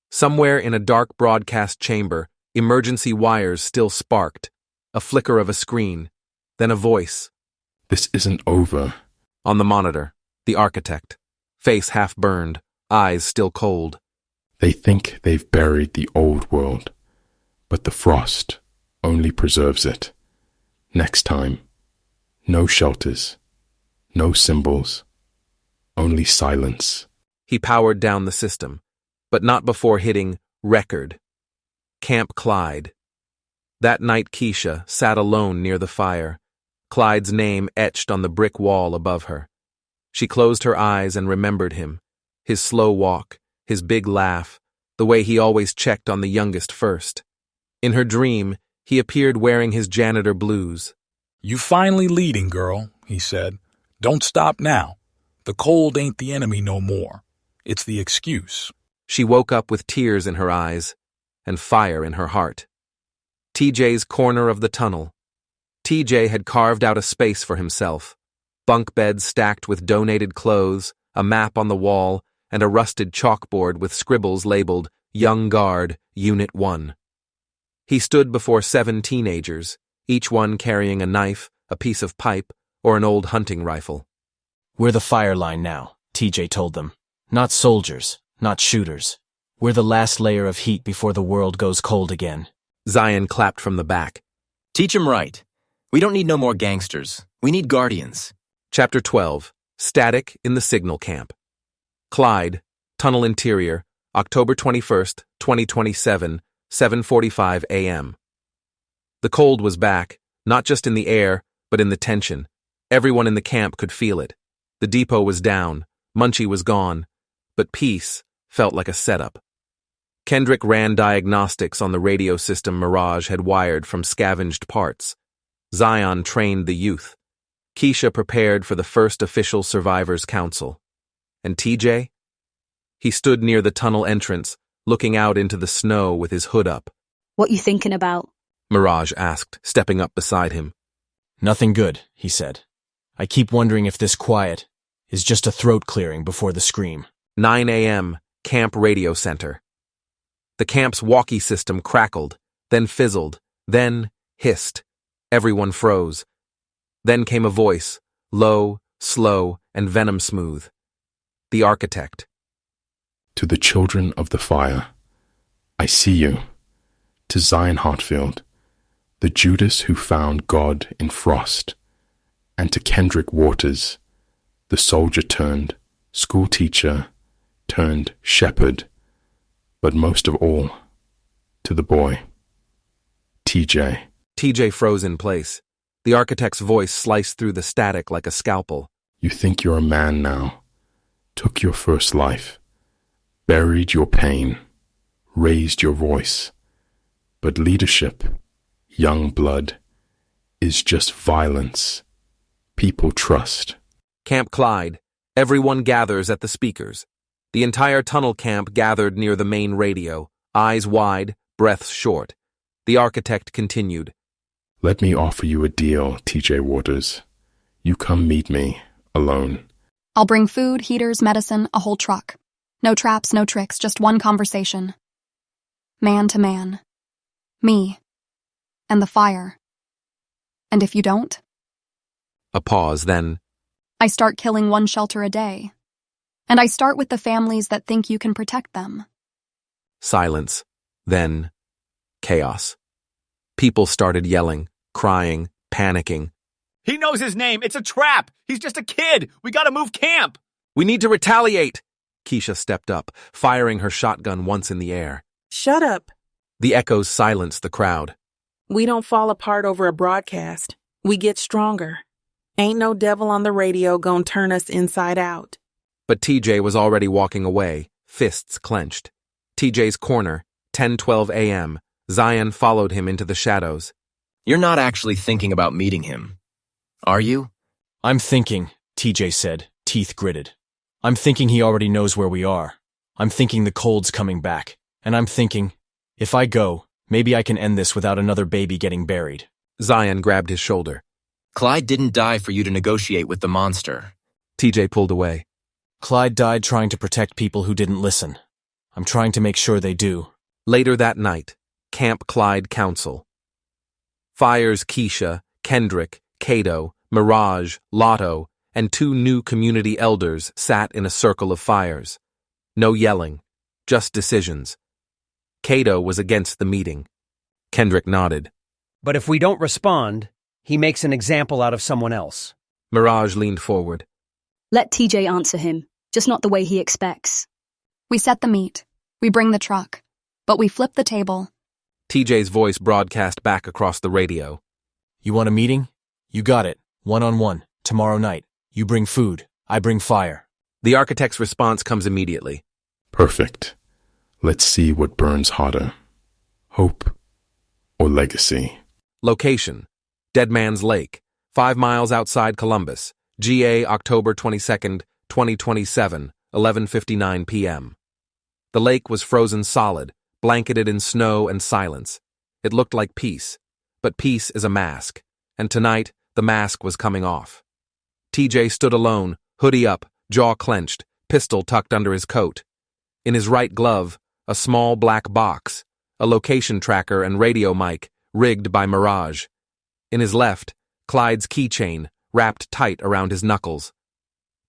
Somewhere in a dark broadcast chamber, emergency wires still sparked. A flicker of a screen, then a voice. This isn't over. On the monitor, the architect. Face half burned, eyes still cold. They think they've buried the old world, but the frost only preserves it. Next time, no shelters, no symbols, only silence. He powered down the system, but not before hitting record. Camp Clyde. That night Keisha sat alone near the fire, Clyde's name etched on the brick wall above her. She closed her eyes and remembered him, his slow walk, his big laugh, the way he always checked on the youngest first. In her dream, he appeared wearing his janitor blues. "You finally leading, girl," he said. "Don't stop now. The cold ain't the enemy no more. It's the excuse." She woke up with tears in her eyes and fire in her heart. TJ's corner of the tunnel. TJ had carved out a space for himself. Bunk beds stacked with donated clothes, a map on the wall, and a rusted chalkboard with scribbles labeled Young Guard, Unit 1. He stood before 7 teenagers, each one carrying a knife, a piece of pipe, or an old hunting rifle. "We're the fire line now," TJ told them. "Not soldiers, not shooters. We're the last layer of heat before the world goes cold again." Zion clapped from the back. Teach 'em right. We don't need no more gangsters. We need guardians. Chapter 12. Static in the Signal Camp. Clyde, Tunnel Interior, October 21st, 2027, 7:45 a.m. The cold was back, not just in the air, but in the tension. Everyone in the camp could feel it. The depot was down, Munchie was gone, but peace felt like a setup. Kendrick ran diagnostics on the radio system Mirage had wired from scavenged parts. Zion trained the youth. Keisha prepared for the first official Survivors Council. And TJ? He stood near the tunnel entrance, looking out into the snow with his hood up. "What you thinking about?" Mirage asked, stepping up beside him. "Nothing good," he said. "I keep wondering if this quiet is just a throat clearing before the scream." 9 a.m., Camp Radio Center. The camp's walkie system crackled, then fizzled, then hissed. Everyone froze. Then came a voice, low, slow, and venom-smooth. The architect. "To the children of the fire, I see you. To Zion Hartfield, the Judas who found God in frost, and to Kendrick Waters, the soldier turned school teacher turned shepherd, but most of all, to the boy, TJ." TJ froze in place. The architect's voice sliced through the static like a scalpel. "You think you're a man now. Took your first life. Buried your pain. Raised your voice. But leadership, young blood, is just violence people trust." Camp Clyde. Everyone gathers at the speakers. The entire tunnel camp gathered near the main radio, eyes wide, breaths short. The architect continued. "Let me offer you a deal, TJ Waters. You come meet me, alone. I'll bring food, heaters, medicine, a whole truck. No traps, no tricks, just one conversation. Man to man. Me. And the fire. And if you don't?" A pause, then. "I start killing one shelter a day. And I start with the families that think you can protect them." Silence. Then chaos. People started yelling, crying, panicking. "He knows his name. It's a trap. He's just a kid. We gotta move camp." "We need to retaliate." Keisha stepped up, firing her shotgun once in the air. Shut up. The echoes silenced the crowd. We don't fall apart over a broadcast. We get stronger. Ain't no devil on the radio gonna turn us inside out. But TJ was already walking away, fists clenched. TJ's corner, 10:12 a.m. Zion followed him into the shadows. "You're not actually thinking about meeting him, are you?" "I'm thinking," TJ said, teeth gritted. "I'm thinking he already knows where we are. I'm thinking the cold's coming back. And I'm thinking, if I go, maybe I can end this without another baby getting buried." Zion grabbed his shoulder. "Clyde didn't die for you to negotiate with the monster." TJ pulled away. "Clyde died trying to protect people who didn't listen. I'm trying to make sure they do." Later that night, Camp Clyde Council. Fires Keisha, Kendrick, Kaydoe, Mirage, Lotto, and 2 new community elders sat in a circle of fires. No yelling, just decisions. Kaydoe was against the meeting. Kendrick nodded. "But if we don't respond, he makes an example out of someone else." Mirage leaned forward. "Let TJ answer him, just not the way he expects." "We set the meat. We bring the truck. But we flip the table." TJ's voice broadcast back across the radio. "You want a meeting? You got it. 1-on-1. Tomorrow night. You bring food. I bring fire." The architect's response comes immediately. "Perfect. Let's see what burns hotter. Hope or legacy? Location: Dead Man's Lake, 5 miles outside Columbus. GA October 22nd, 2027, 11:59 p.m. The lake was frozen solid, blanketed in snow and silence. It looked like peace, but peace is a mask, and tonight the mask was coming off. TJ stood alone, hoodie up, jaw clenched, pistol tucked under his coat. In his right glove, a small black box, a location tracker and radio mic, rigged by Mirage. In his left, Clyde's keychain, wrapped tight around his knuckles.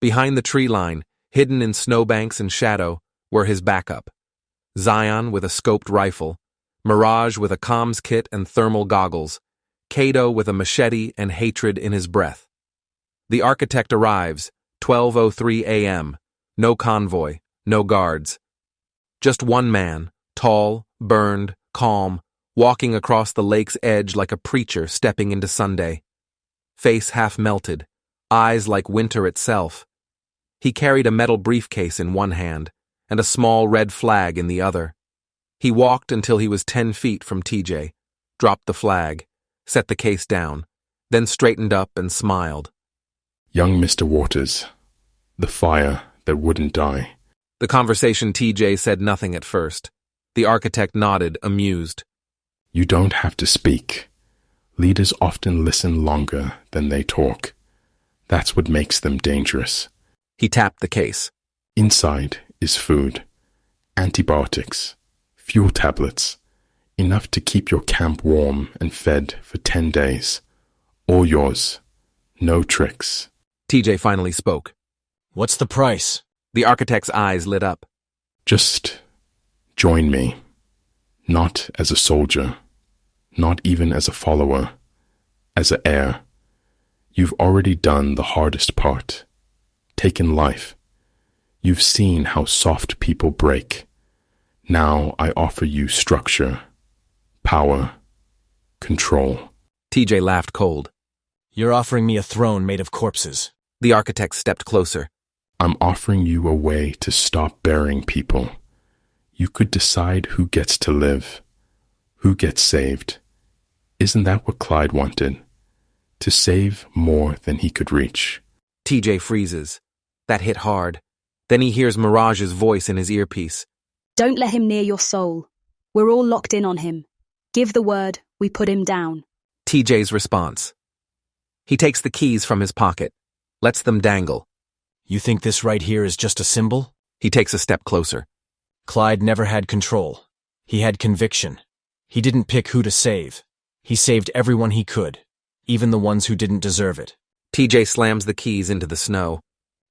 Behind the tree line, hidden in snowbanks and shadow, were his backup: Zion with a scoped rifle, Mirage with a comms kit and thermal goggles, Kaydoe with a machete and hatred in his breath. The architect arrives, 12:03 a.m., no convoy, no guards. Just one man, tall, burned, calm, walking across the lake's edge like a preacher stepping into Sunday. Face half melted, eyes like winter itself. He carried a metal briefcase in one hand and a small red flag in the other. He walked until he was 10 feet from TJ, dropped the flag, set the case down, then straightened up and smiled. Young Mr. Waters, the fire that wouldn't die. The conversation TJ said nothing at first. The architect nodded, amused. You don't have to speak. Leaders often listen longer than they talk. That's what makes them dangerous. He tapped the case. Inside is food, antibiotics, fuel tablets, enough to keep your camp warm and fed for 10 days. All yours. No tricks. TJ finally spoke. What's the price? The architect's eyes lit up. Just join me. Not as a soldier, not even as a follower, as an heir. You've already done the hardest part. Taken life. You've seen how soft people break. Now I offer you structure, power, control. TJ laughed cold. You're offering me a throne made of corpses. The architect stepped closer. I'm offering you a way to stop burying people. You could decide who gets to live, who gets saved. Isn't that what Clyde wanted? To save more than he could reach. TJ freezes. That hit hard. Then he hears Mirage's voice in his earpiece. Don't let him near your soul. We're all locked in on him. Give the word, we put him down. TJ's response. He takes the keys from his pocket, lets them dangle. You think this right here is just a symbol? He takes a step closer. Clyde never had control. He had conviction. He didn't pick who to save. He saved everyone he could, even the ones who didn't deserve it. TJ slams the keys into the snow.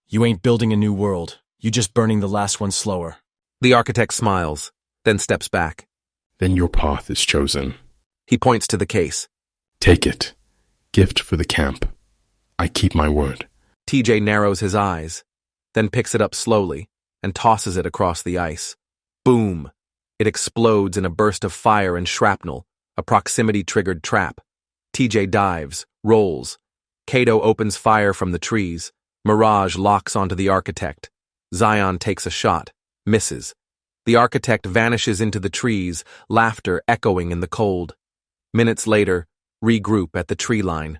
You ain't building a new world. You just burning the last one slower. The architect smiles, then steps back. Then your path is chosen. He points to the case. Take it. Gift for the camp. I keep my word. TJ narrows his eyes, then picks it up slowly and tosses it across the ice. Boom! It explodes in a burst of fire and shrapnel, a proximity-triggered trap. TJ dives, rolls. Kaydoe opens fire from the trees. Mirage locks onto the architect. Zion takes a shot, misses. The architect vanishes into the trees, laughter echoing in the cold. Minutes later, regroup at the tree line.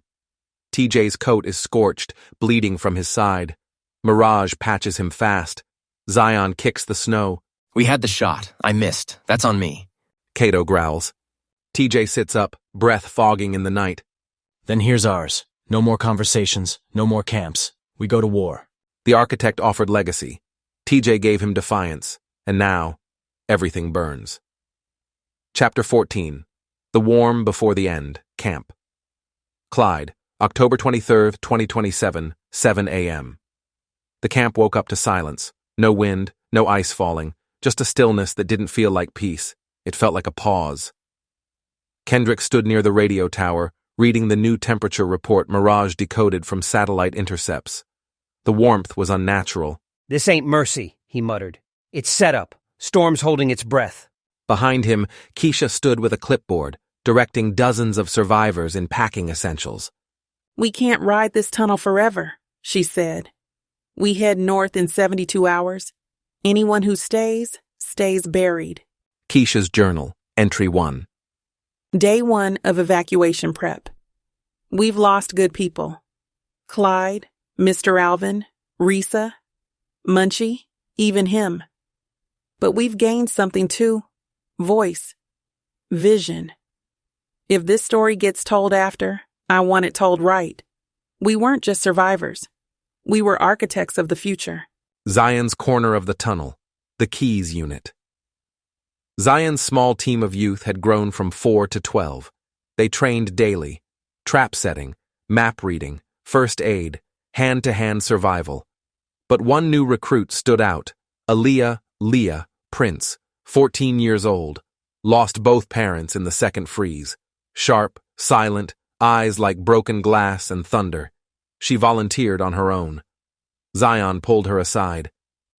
TJ's coat is scorched, bleeding from his side. Mirage patches him fast. Zion kicks the snow. We had the shot. I missed. That's on me. Kaydoe growls. TJ sits up, breath fogging in the night. Then here's ours. No more conversations, no more camps. We go to war. The architect offered legacy. TJ gave him defiance. And now, everything burns. Chapter 14. The Warm Before the End, Camp. Clyde, October 23, 2027, 7 a.m. The camp woke up to silence. No wind, no ice falling, just a stillness that didn't feel like peace. It felt like a pause. Kendrick stood near the radio tower, reading the new temperature report Mirage decoded from satellite intercepts. The warmth was unnatural. This ain't mercy, he muttered. It's setup. Storm's holding its breath. Behind him, Keisha stood with a clipboard, directing dozens of survivors in packing essentials. We can't ride this tunnel forever, she said. We head north in 72 hours. Anyone who stays, stays buried. Keisha's journal, entry 1. Day 1 of evacuation prep. We've lost good people. Clyde, Mr. Alvin, Risa, Munchie, even him. But we've gained something too. Voice. Vision. If this story gets told after, I want it told right. We weren't just survivors. We were architects of the future. Zion's corner of the tunnel, the Keys unit. Zion's small team of youth had grown from 4 to 12. They trained daily. Trap setting, map reading, first aid, hand-to-hand survival. But one new recruit stood out, Leah Prince, 14 years old, lost both parents in the second freeze. Sharp, silent, eyes like broken glass and thunder. She volunteered on her own. Zion pulled her aside.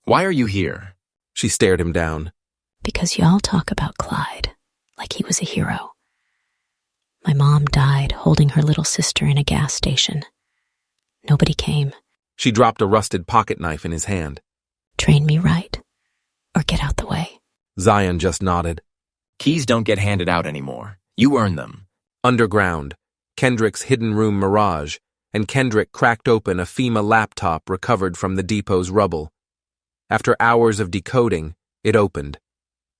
Why are you here? She stared him down. Because y'all talk about Clyde like he was a hero. My mom died holding her little sister in a gas station. Nobody came. She dropped a rusted pocket knife in his hand. Train me right, or get out the way. Zion just nodded. Keys don't get handed out anymore. You earn them. Underground, Kendrick's hidden room Mirage, and Kendrick cracked open a FEMA laptop recovered from the depot's rubble. After hours of decoding, it opened.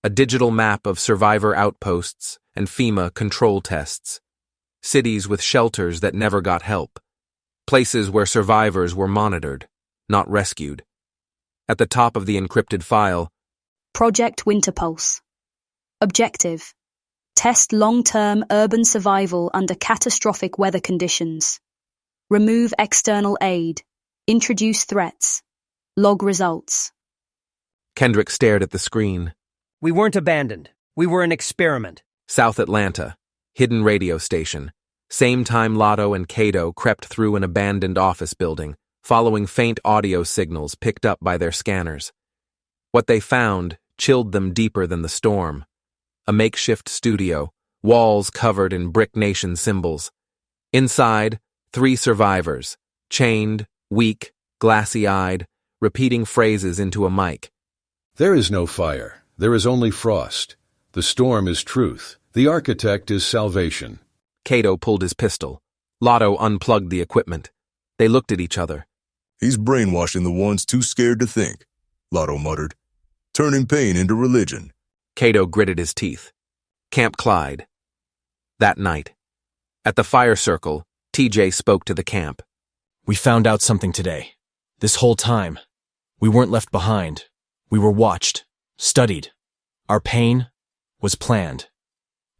A digital map of survivor outposts and FEMA control tests. Cities with shelters that never got help. Places where survivors were monitored, not rescued. At the top of the encrypted file, Project Winterpulse. Objective: test long-term urban survival under catastrophic weather conditions. Remove external aid. Introduce threats. Log results. Kendrick stared at the screen. We weren't abandoned. We were an experiment. South Atlanta, hidden radio station. Same time Lotto and Kaydoe crept through an abandoned office building, following faint audio signals picked up by their scanners. What they found chilled them deeper than the storm. A makeshift studio, walls covered in Brick Nation symbols. Inside, 3 survivors, chained, weak, glassy-eyed, repeating phrases into a mic. There is no fire. There is only frost. The storm is truth. The architect is salvation. Kaydoe pulled his pistol. Lotto unplugged the equipment. They looked at each other. He's brainwashing the ones too scared to think, Lotto muttered. Turning pain into religion. Kaydoe gritted his teeth. Camp Clyde. That night. At the fire circle, TJ spoke to the camp. We found out something today. This whole time, we weren't left behind. We were watched, studied. Our pain was planned.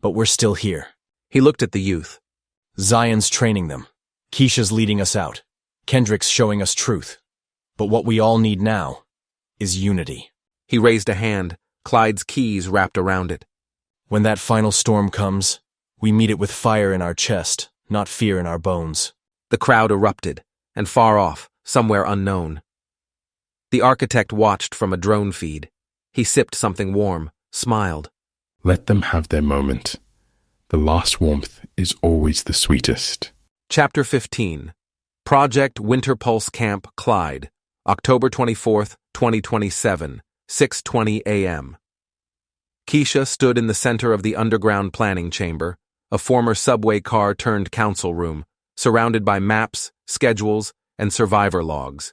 But we're still here. He looked at the youth. Zion's training them. Keisha's leading us out. Kendrick's showing us truth. But what we all need now is unity. He raised a hand, Clyde's keys wrapped around it. When that final storm comes, we meet it with fire in our chest, not fear in our bones. The crowd erupted, and far off, somewhere unknown. The architect watched from a drone feed. He sipped something warm, smiled. Let them have their moment. The last warmth is always the sweetest. Chapter 15. Project Winterpulse Camp Clyde, October 24th, 2027, 6:20 a.m. Keisha stood in the center of the underground planning chamber, a former subway car turned council room, surrounded by maps, schedules, and survivor logs.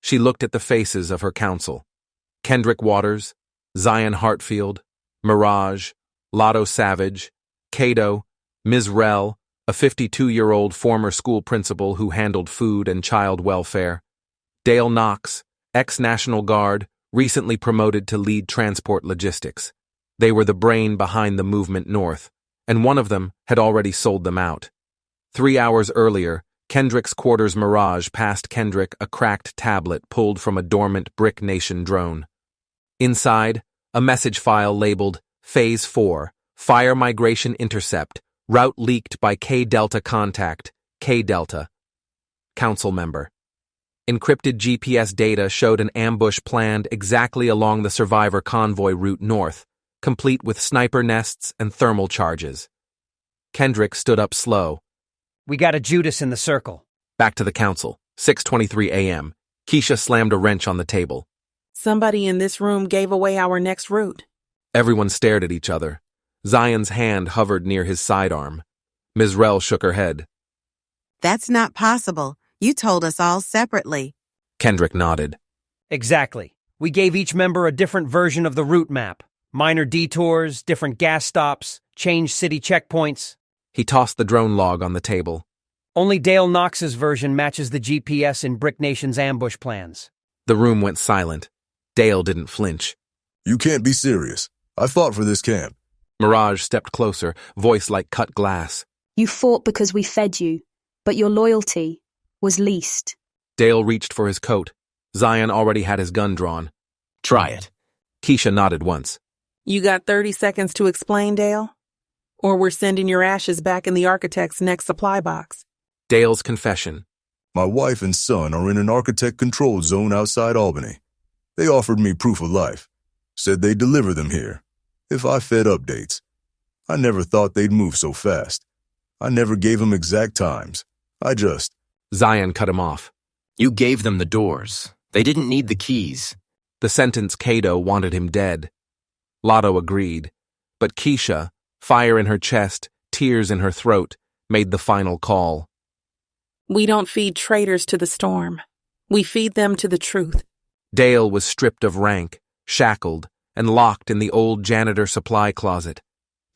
She looked at the faces of her council. Kendrick Waters, Zion Hartfield, Mirage, Lotto Savage, Kaydoe, Ms. Rell, a 52-year-old former school principal who handled food and child welfare, Dale Knox, ex-National Guard, recently promoted to lead transport logistics. They were the brain behind the movement north, and one of them had already sold them out. 3 hours earlier, Kendrick's quarters Mirage passed Kendrick a cracked tablet pulled from a dormant Brick Nation drone. Inside, a message file labeled Phase 4, Fire Migration Intercept, Route Leaked by K-Delta Contact, K-Delta. Council member. Encrypted GPS data showed an ambush planned exactly along the survivor convoy route north, complete with sniper nests and thermal charges. Kendrick stood up slow. We got a Judas in the circle. Back to the council, 6:23 a.m. Keisha slammed a wrench on the table. Somebody in this room gave away our next route. Everyone stared at each other. Zion's hand hovered near his sidearm. Ms. Rell shook her head. That's not possible. You told us all separately. Kendrick nodded. Exactly. We gave each member a different version of the route map. Minor detours, different gas stops, changed city checkpoints. He tossed the drone log on the table. Only Dale Knox's version matches the GPS in Brick Nation's ambush plans. The room went silent. Dale didn't flinch. You can't be serious. I fought for this camp. Mirage stepped closer, voice like cut glass. You fought because we fed you, but your loyalty was least. Dale reached for his coat. Zion already had his gun drawn. Try it. Keisha nodded once. You got 30 seconds to explain, Dale? Or we're sending your ashes back in the architect's next supply box. Dale's confession. My wife and son are in an architect-controlled zone outside Albany. They offered me proof of life. Said they'd deliver them here, if I fed updates. I never thought they'd move so fast. I never gave them exact times. Zion cut him off. You gave them the doors. They didn't need the keys. The sentence Kaydoe wanted him dead. Lotto agreed. But Keisha, fire in her chest, tears in her throat, made the final call. We don't feed traitors to the storm. We feed them to the truth. Dale was stripped of rank, shackled, and locked in the old janitor supply closet,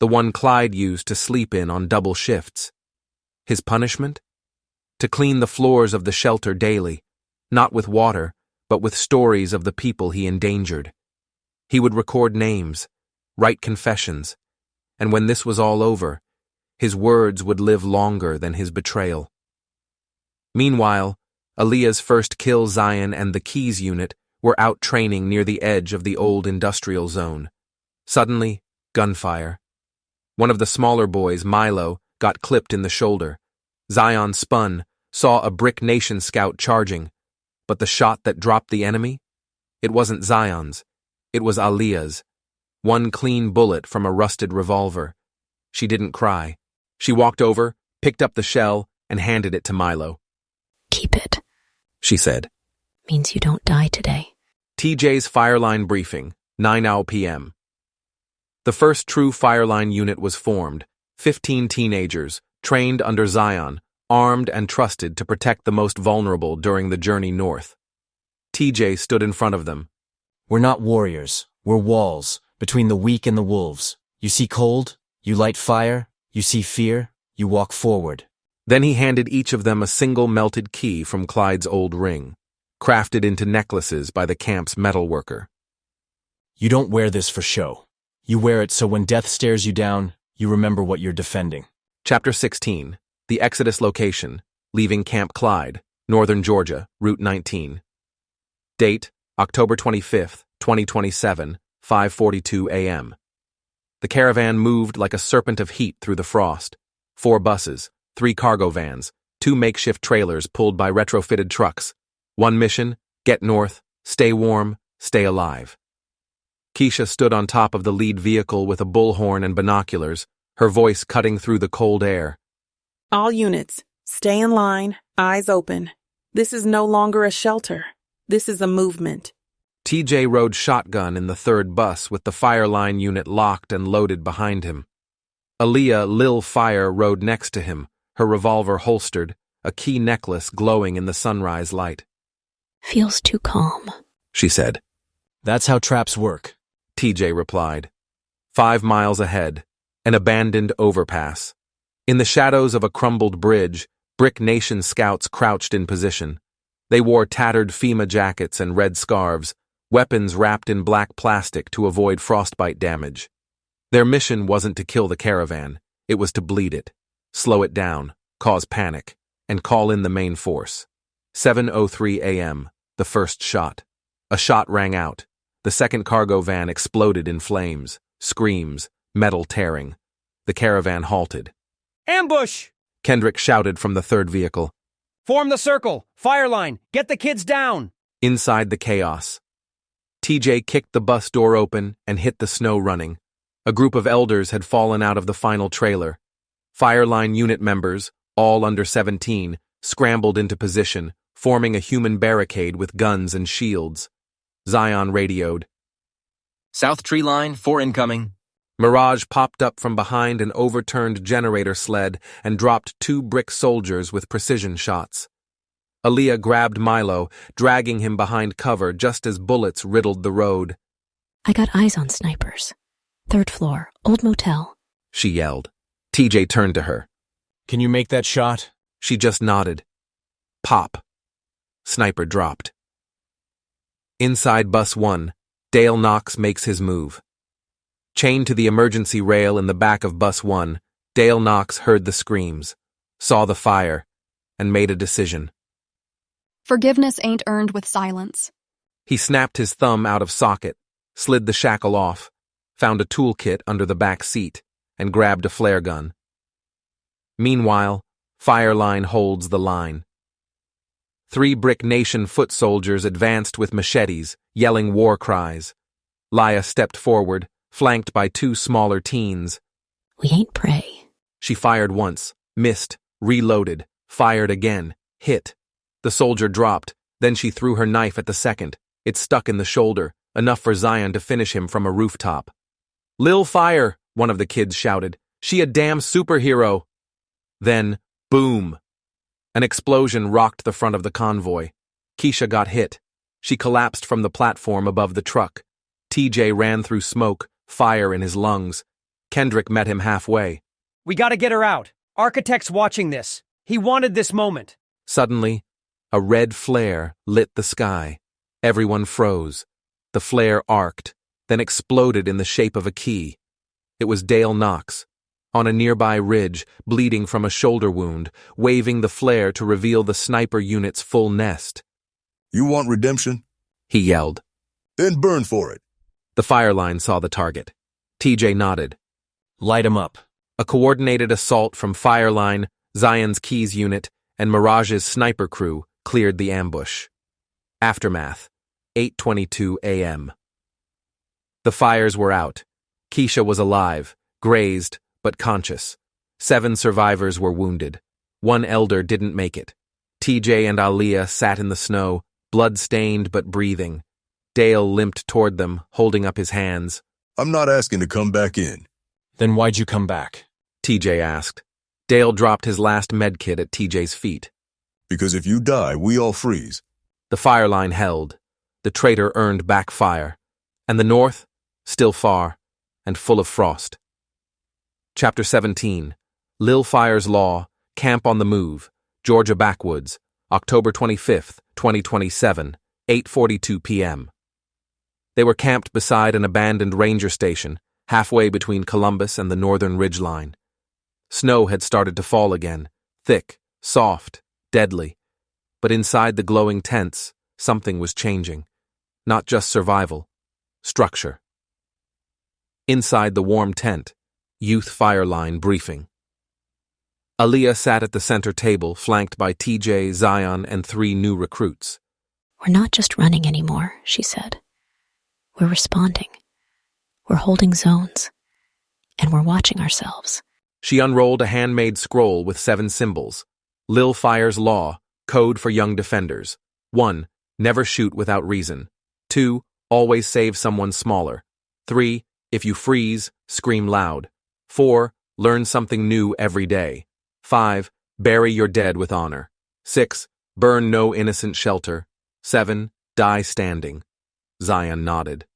the one Clyde used to sleep in on double shifts. His punishment? To clean the floors of the shelter daily, not with water, but with stories of the people he endangered. He would record names, write confessions, and when this was all over, his words would live longer than his betrayal. Meanwhile, Aaliyah's first kill Zion and the Keys unit were out training near the edge of the old industrial zone. Suddenly, gunfire. One of the smaller boys, Milo, got clipped in the shoulder. Zion spun, saw a Brick Nation scout charging, but the shot that dropped the enemy? It wasn't Zion's. It was Aaliyah's. One clean bullet from a rusted revolver. She didn't cry. She walked over, picked up the shell, and handed it to Milo. Keep it, she said. Means you don't die today. TJ's Fireline briefing, 9 p.m. The first true Fireline unit was formed, 15 teenagers, trained under Zion, armed and trusted to protect the most vulnerable during the journey north. TJ stood in front of them. We're not warriors. We're walls, between the weak and the wolves. You see cold, you light fire, you see fear, you walk forward. Then he handed each of them a single melted key from Clyde's old ring, crafted into necklaces by the camp's metalworker. You don't wear this for show. You wear it so when death stares you down, you remember what you're defending. Chapter 16. The Exodus Location, leaving Camp Clyde, Northern Georgia, Route 19. Date, October 25th, 2027, 5:42 a.m. The caravan moved like a serpent of heat through the frost. 4 buses, 3 cargo vans, 2 makeshift trailers pulled by retrofitted trucks. One mission, get north, stay warm, stay alive. Keisha stood on top of the lead vehicle with a bullhorn and binoculars, her voice cutting through the cold air. All units, stay in line, eyes open. This is no longer a shelter. This is a movement. TJ rode shotgun in the 3rd bus with the Fireline unit locked and loaded behind him. Aaliyah Lil Fire rode next to him, her revolver holstered, a key necklace glowing in the sunrise light. Feels too calm, she said. That's how traps work, TJ replied. 5 miles ahead, an abandoned overpass. In the shadows of a crumbled bridge, Brick Nation scouts crouched in position. They wore tattered FEMA jackets and red scarves, weapons wrapped in black plastic to avoid frostbite damage. Their mission wasn't to kill the caravan, it was to bleed it, slow it down, cause panic, and call in the main force. 7:03 a.m., the first shot. A shot rang out. The second cargo van exploded in flames, screams, metal tearing. The caravan halted. Ambush! Kendrick shouted from the 3rd vehicle. Form the circle! Fireline! Get the kids down! Inside the chaos. TJ kicked the bus door open and hit the snow running. A group of elders had fallen out of the final trailer. Fireline unit members, all under 17, scrambled into position, forming a human barricade with guns and shields. Zion radioed. South tree line, 4 incoming. Mirage popped up from behind an overturned generator sled and dropped 2 brick soldiers with precision shots. Aaliyah grabbed Milo, dragging him behind cover just as bullets riddled the road. I got eyes on snipers. 3rd floor, old motel. She yelled. TJ turned to her. Can you make that shot? She just nodded. Pop. Sniper dropped. Inside bus 1, Dale Knox makes his move. Chained to the emergency rail in the back of bus 1, Dale Knox heard the screams, saw the fire, and made a decision. Forgiveness ain't earned with silence. He snapped his thumb out of socket, slid the shackle off, found a toolkit under the back seat, and grabbed a flare gun. Meanwhile, Fireline holds the line. 3 Brick Nation foot soldiers advanced with machetes, yelling war cries. Laya stepped forward, flanked by 2 smaller teens. We ain't prey. She fired once, missed, reloaded, fired again, hit. The soldier dropped, then she threw her knife at the second. It stuck in the shoulder, enough for Zion to finish him from a rooftop. Lil Fire, one of the kids shouted. She a damn superhero. Then, boom. An explosion rocked the front of the convoy. Keisha got hit. She collapsed from the platform above the truck. TJ ran through smoke, fire in his lungs. Kendrick met him halfway. We gotta get her out. Architect's watching this. He wanted this moment. Suddenly, a red flare lit the sky. Everyone froze. The flare arced, then exploded in the shape of a key. It was Dale Knox, on a nearby ridge, bleeding from a shoulder wound, waving the flare to reveal the sniper unit's full nest. You want redemption? He yelled. Then burn for it. The Fireline saw the target. TJ nodded. Light 'em up. A coordinated assault from Fireline, Zion's Keys unit, and Mirage's sniper crew cleared the ambush. Aftermath, 8:22 a.m. The fires were out. Keisha was alive, grazed, but conscious. 7 survivors were wounded. 1 elder didn't make it. TJ and Aaliyah sat in the snow, blood-stained but breathing. Dale limped toward them, holding up his hands. I'm not asking to come back in. Then why'd you come back? TJ asked. Dale dropped his last medkit at TJ's feet. Because if you die, we all freeze. The Fireline held. The traitor earned back fire. And the north, still far, and full of frost. Chapter 17. Lil Fire's Law, Camp on the Move, Georgia Backwoods, October 25th, 2027, 8:42 p.m. They were camped beside an abandoned ranger station, halfway between Columbus and the northern ridgeline. Snow had started to fall again, thick, soft, deadly. But inside the glowing tents, something was changing. Not just survival, structure. Inside the warm tent, Youth Fireline briefing. Aaliyah sat at the center table, flanked by TJ, Zion, and 3 new recruits. We're not just running anymore, she said. We're responding. We're holding zones. And we're watching ourselves. She unrolled a handmade scroll with 7 symbols. Lil Fire's Law, code for young defenders. 1. Never shoot without reason. 2. Always save someone smaller. 3. If you freeze, scream loud. 4. Learn something new every day. 5. Bury your dead with honor. 6. Burn no innocent shelter. 7. Die standing. Zion nodded.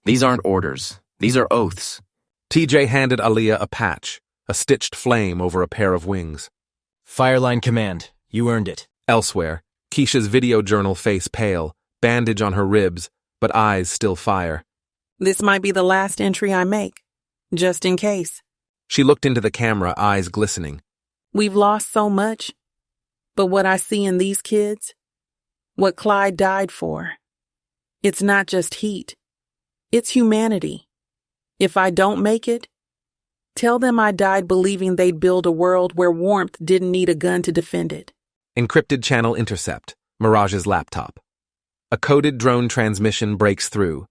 These aren't orders. These are oaths. TJ handed Aaliyah a patch, a stitched flame over a pair of wings. Fireline Command. You earned it. Elsewhere, Keisha's video journal face pale, bandage on her ribs, but eyes still fire. This might be the last entry I make, just in case. She looked into the camera, eyes glistening. We've lost so much, but what I see in these kids, what Clyde died for, it's not just heat. It's humanity. If I don't make it, tell them I died believing they'd build a world where warmth didn't need a gun to defend it. Encrypted channel intercept, Mirage's laptop. A coded drone transmission breaks through.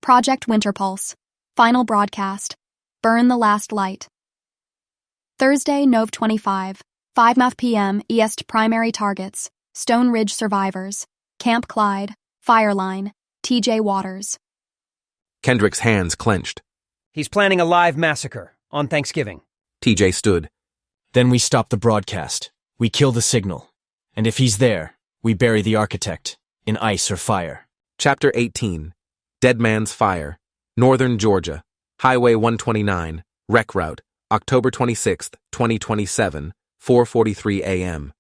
Project Winter Pulse. Final broadcast. Burn the last light. Thursday, Nov 25, 5:00 p.m. EST primary targets. Stone Ridge survivors. Camp Clyde. Fireline. TJ Waters. Kendrick's hands clenched. He's planning a live massacre on Thanksgiving. TJ stood. Then we stop the broadcast. We kill the signal. And if he's there, we bury the architect in ice or fire. Chapter 18. Dead Man's Fire. Northern Georgia. Highway 129. Wreck route. October 26, 2027. 4:43 a.m.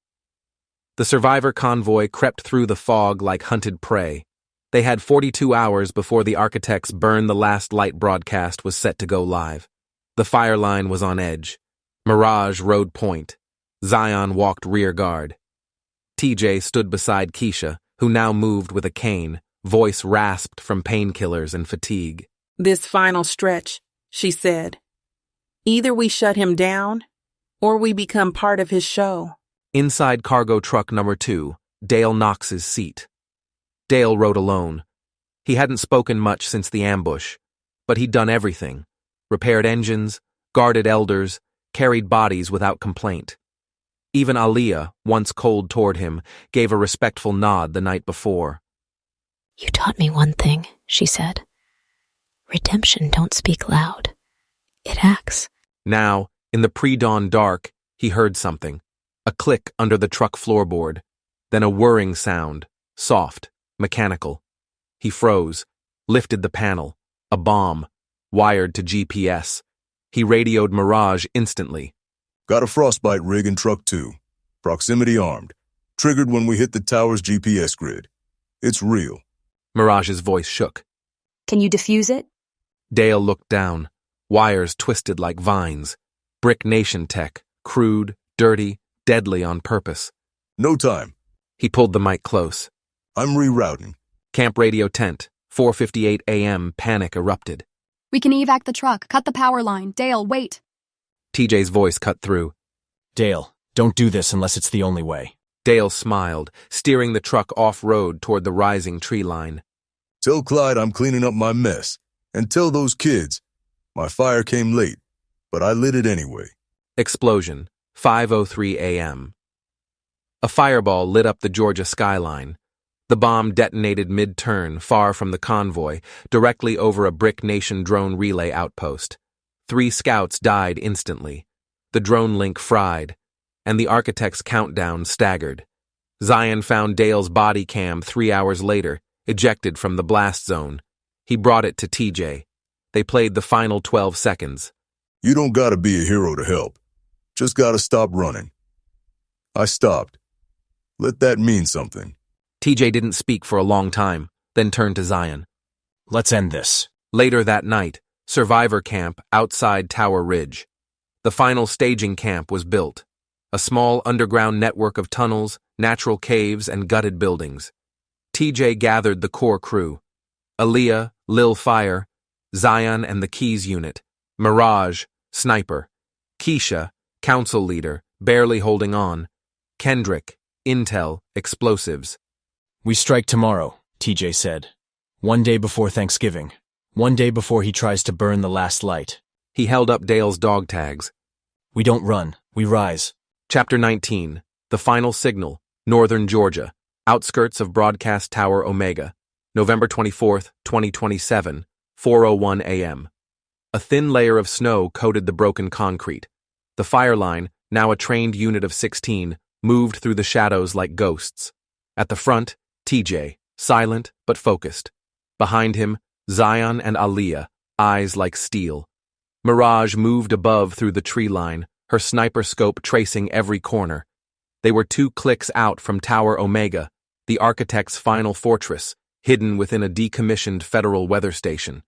The survivor convoy crept through the fog like hunted prey. They had 42 hours before the architect's Burn the Last Light broadcast was set to go live. The fire line was on edge. Mirage rode point. Zion walked rear guard. TJ stood beside Keisha, who now moved with a cane, voice rasped from painkillers and fatigue. This final stretch, she said. Either we shut him down, or we become part of his show. Inside cargo truck number 2, Dale Knox's seat. Dale rode alone. He hadn't spoken much since the ambush, but he'd done everything. Repaired engines, guarded elders, carried bodies without complaint. Even Aaliyah, once cold toward him, gave a respectful nod the night before. You taught me one thing, she said. Redemption don't speak loud. It acts. Now, in the pre-dawn dark, he heard something. A click under the truck floorboard, then a whirring sound, soft, mechanical. He froze, lifted the panel. A bomb, wired to GPS. He radioed Mirage instantly. Got a frostbite rig in truck 2. Proximity armed. Triggered when we hit the tower's GPS grid. It's real. Mirage's voice shook. Can you defuse it? Dale looked down. Wires twisted like vines. Brick Nation tech, crude, dirty, deadly on purpose. No time. He pulled the mic close. I'm rerouting. Camp radio tent, 4:58 a.m. Panic erupted. We can evac the truck. Cut the power line. Dale, wait. TJ's voice cut through. Dale, don't do this unless it's the only way. Dale smiled, steering the truck off-road toward the rising tree line. Tell Clyde I'm cleaning up my mess. And tell those kids, my fire came late, but I lit it anyway. Explosion, 5:03 a.m. A fireball lit up the Georgia skyline. The bomb detonated mid-turn, far from the convoy, directly over a Brick Nation drone relay outpost. 3 scouts died instantly. The drone link fried, and the architect's countdown staggered. Zion found Dale's body cam 3 hours later, ejected from the blast zone. He brought it to TJ. They played the final 12 seconds. You don't gotta be a hero to help. Just gotta stop running. I stopped. Let that mean something. TJ didn't speak for a long time, then turned to Zion. Let's end this. Later that night, survivor camp outside Tower Ridge. The final staging camp was built. A small underground network of tunnels, natural caves, and gutted buildings. TJ gathered the core crew. Aaliyah, Lil Fire, Zion and the Keys unit, Mirage, Sniper, Keisha, Council Leader, barely holding on, Kendrick, Intel, Explosives. We strike tomorrow, TJ said. One day before Thanksgiving. One day before he tries to burn the last light. He held up Dale's dog tags. We don't run, we rise. Chapter 19. The Final Signal, Northern Georgia, outskirts of Broadcast Tower Omega, November 24th, 2027, 4:01 a.m. A thin layer of snow coated the broken concrete. The fire line, now a trained unit of 16, moved through the shadows like ghosts. At the front, TJ, silent but focused. Behind him, Zion and Aaliyah, eyes like steel. Mirage moved above through the tree line, her sniper scope tracing every corner. They were 2 clicks out from Tower Omega, the architect's final fortress, hidden within a decommissioned federal weather station.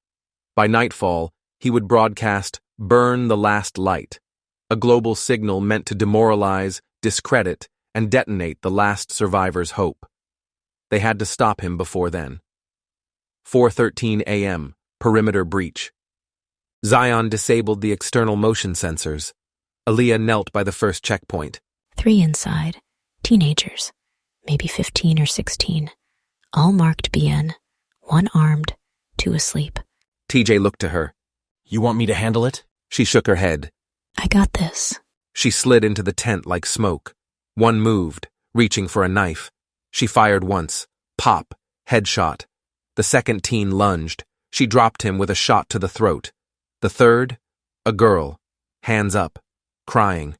By nightfall, he would broadcast Burn the Last Light, a global signal meant to demoralize, discredit, and detonate the last survivor's hope. They had to stop him before then. 4:13 a.m., perimeter breach. Zion disabled the external motion sensors. Aaliyah knelt by the first checkpoint. 3 inside. Teenagers. Maybe 15 or 16. All marked BN. 1 armed, 2 asleep. TJ looked to her. You want me to handle it? She shook her head. I got this. She slid into the tent like smoke. One moved, reaching for a knife. She fired once. Pop. Headshot. The second teen lunged. She dropped him with a shot to the throat. The third, a girl, hands up, crying.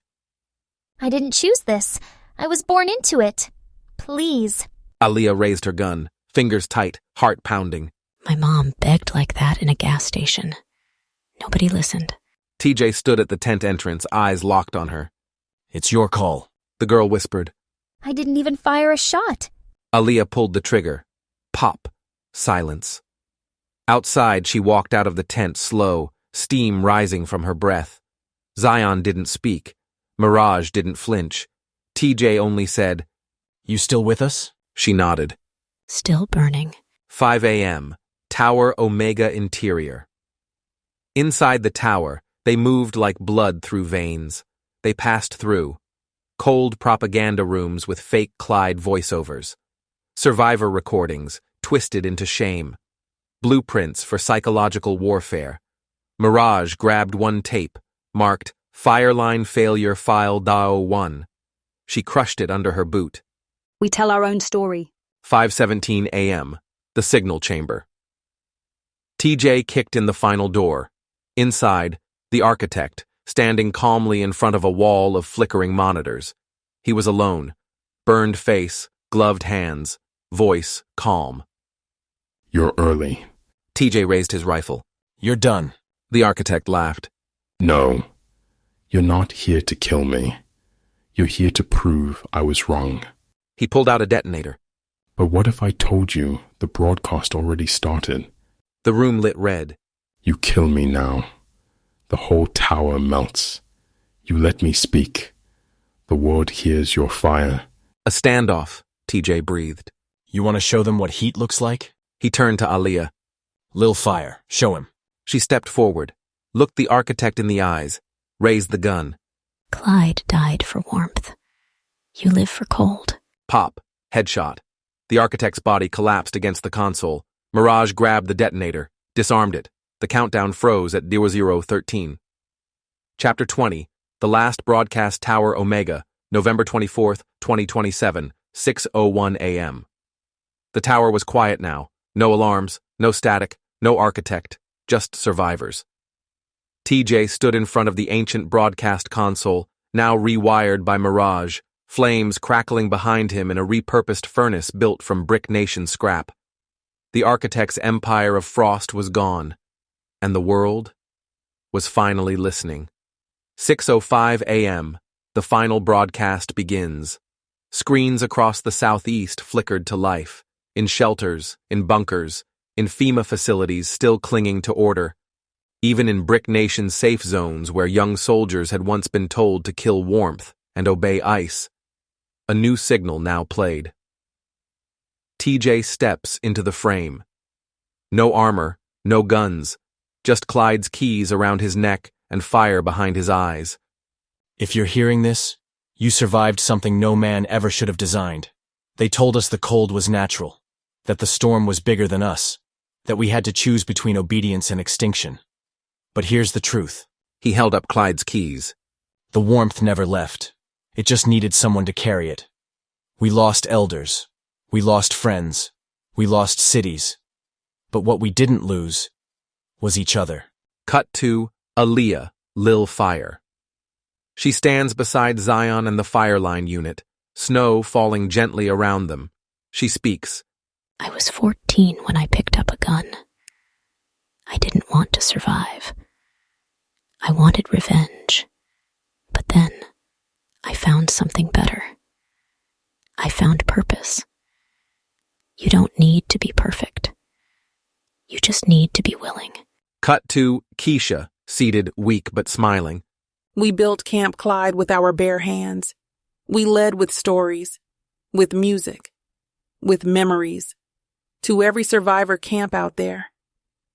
I didn't choose this. I was born into it. Please. Aaliyah raised her gun, fingers tight, heart pounding. My mom begged like that in a gas station. Nobody listened. TJ stood at the tent entrance, eyes locked on her. It's your call, the girl whispered. I didn't even fire a shot. Aaliyah pulled the trigger. Pop. Silence. Outside, she walked out of the tent slow, steam rising from her breath. Zion didn't speak. Mirage didn't flinch. TJ only said, You still with us? She nodded. Still burning. 5 a.m. Tower Omega Interior. Inside the tower, they moved like blood through veins. They passed through. Cold propaganda rooms with fake Clyde voiceovers. Survivor recordings, twisted into shame. Blueprints for psychological warfare. Mirage grabbed one tape, marked Fireline Failure File DAO 1. She crushed it under her boot. We tell our own story. 5:17 a.m. The signal chamber. TJ kicked in the final door. Inside, the architect, standing calmly in front of a wall of flickering monitors. He was alone. Burned face, gloved hands, voice calm. You're early. TJ raised his rifle. You're done. The architect laughed. No. You're not here to kill me. You're here to prove I was wrong. He pulled out a detonator. But what if I told you the broadcast already started? The room lit red. You kill me now. The whole tower melts. You let me speak. The world hears your fire. A standoff, TJ breathed. You want to show them what heat looks like? He turned to Aaliyah. Lil Fire, show him. She stepped forward, looked the architect in the eyes, raised the gun. Clyde died for warmth. You live for cold. Pop, headshot. The architect's body collapsed against the console. Mirage grabbed the detonator, disarmed it. The countdown froze at 0013. Chapter 20, The Last Broadcast Tower Omega, November 24th, 2027, 6:01 a.m. The tower was quiet now. No alarms, no static, no architect, just survivors. TJ stood in front of the ancient broadcast console, now rewired by Mirage, flames crackling behind him in a repurposed furnace built from Brick Nation scrap. The architect's empire of frost was gone, and the world was finally listening. 6:05 a.m., the final broadcast begins. Screens across the southeast flickered to life, in shelters, in bunkers, in FEMA facilities still clinging to order, even in Brick Nation safe zones where young soldiers had once been told to kill warmth and obey ice. A new signal now played. TJ steps into the frame. No armor, no guns, just Clyde's keys around his neck and fire behind his eyes. If you're hearing this, you survived something no man ever should have designed. They told us the cold was natural, that the storm was bigger than us, that we had to choose between obedience and extinction. But here's the truth. He held up Clyde's keys. The warmth never left. It just needed someone to carry it. We lost elders. We lost friends. We lost cities. But what we didn't lose was each other. Cut to Aaliyah, Lil Fire. She stands beside Zion and the Fireline unit, snow falling gently around them. She speaks. I was 14 when I picked up a gun. I didn't want to survive. I wanted revenge. But then, I found something better. I found purpose. You don't need to be perfect. You just need to be willing. Cut to Keisha, seated, weak but smiling. We built Camp Clyde with our bare hands. We led with stories, with music, with memories. To every survivor camp out there,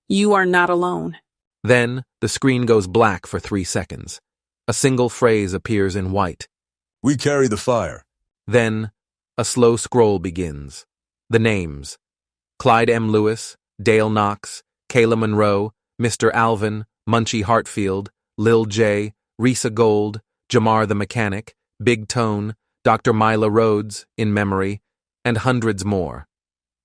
you are not alone. Then, the screen goes black for 3 seconds. A single phrase appears in white. We carry the fire. Then, a slow scroll begins. The names. Clyde M. Lewis, Dale Knox, Kayla Monroe, Mr. Alvin, Munchie Hartfield, Lil J, Risa Gold, Jamar the Mechanic, Big Tone, Dr. Mila Rhodes, in memory, and hundreds more.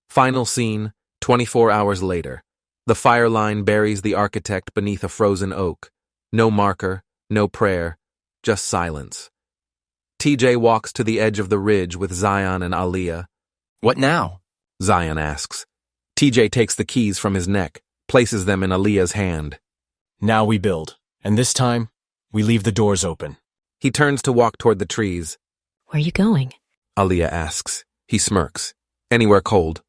Final scene, 24 hours later. The fire line buries the architect beneath a frozen oak. No marker, no prayer, just silence. TJ walks to the edge of the ridge with Zion and Aliyah. What now? Zion asks. TJ takes the keys from his neck, places them in Aliyah's hand. Now we build, and this time, we leave the doors open. He turns to walk toward the trees. Where are you going? Aliyah asks. He smirks. Anywhere cold.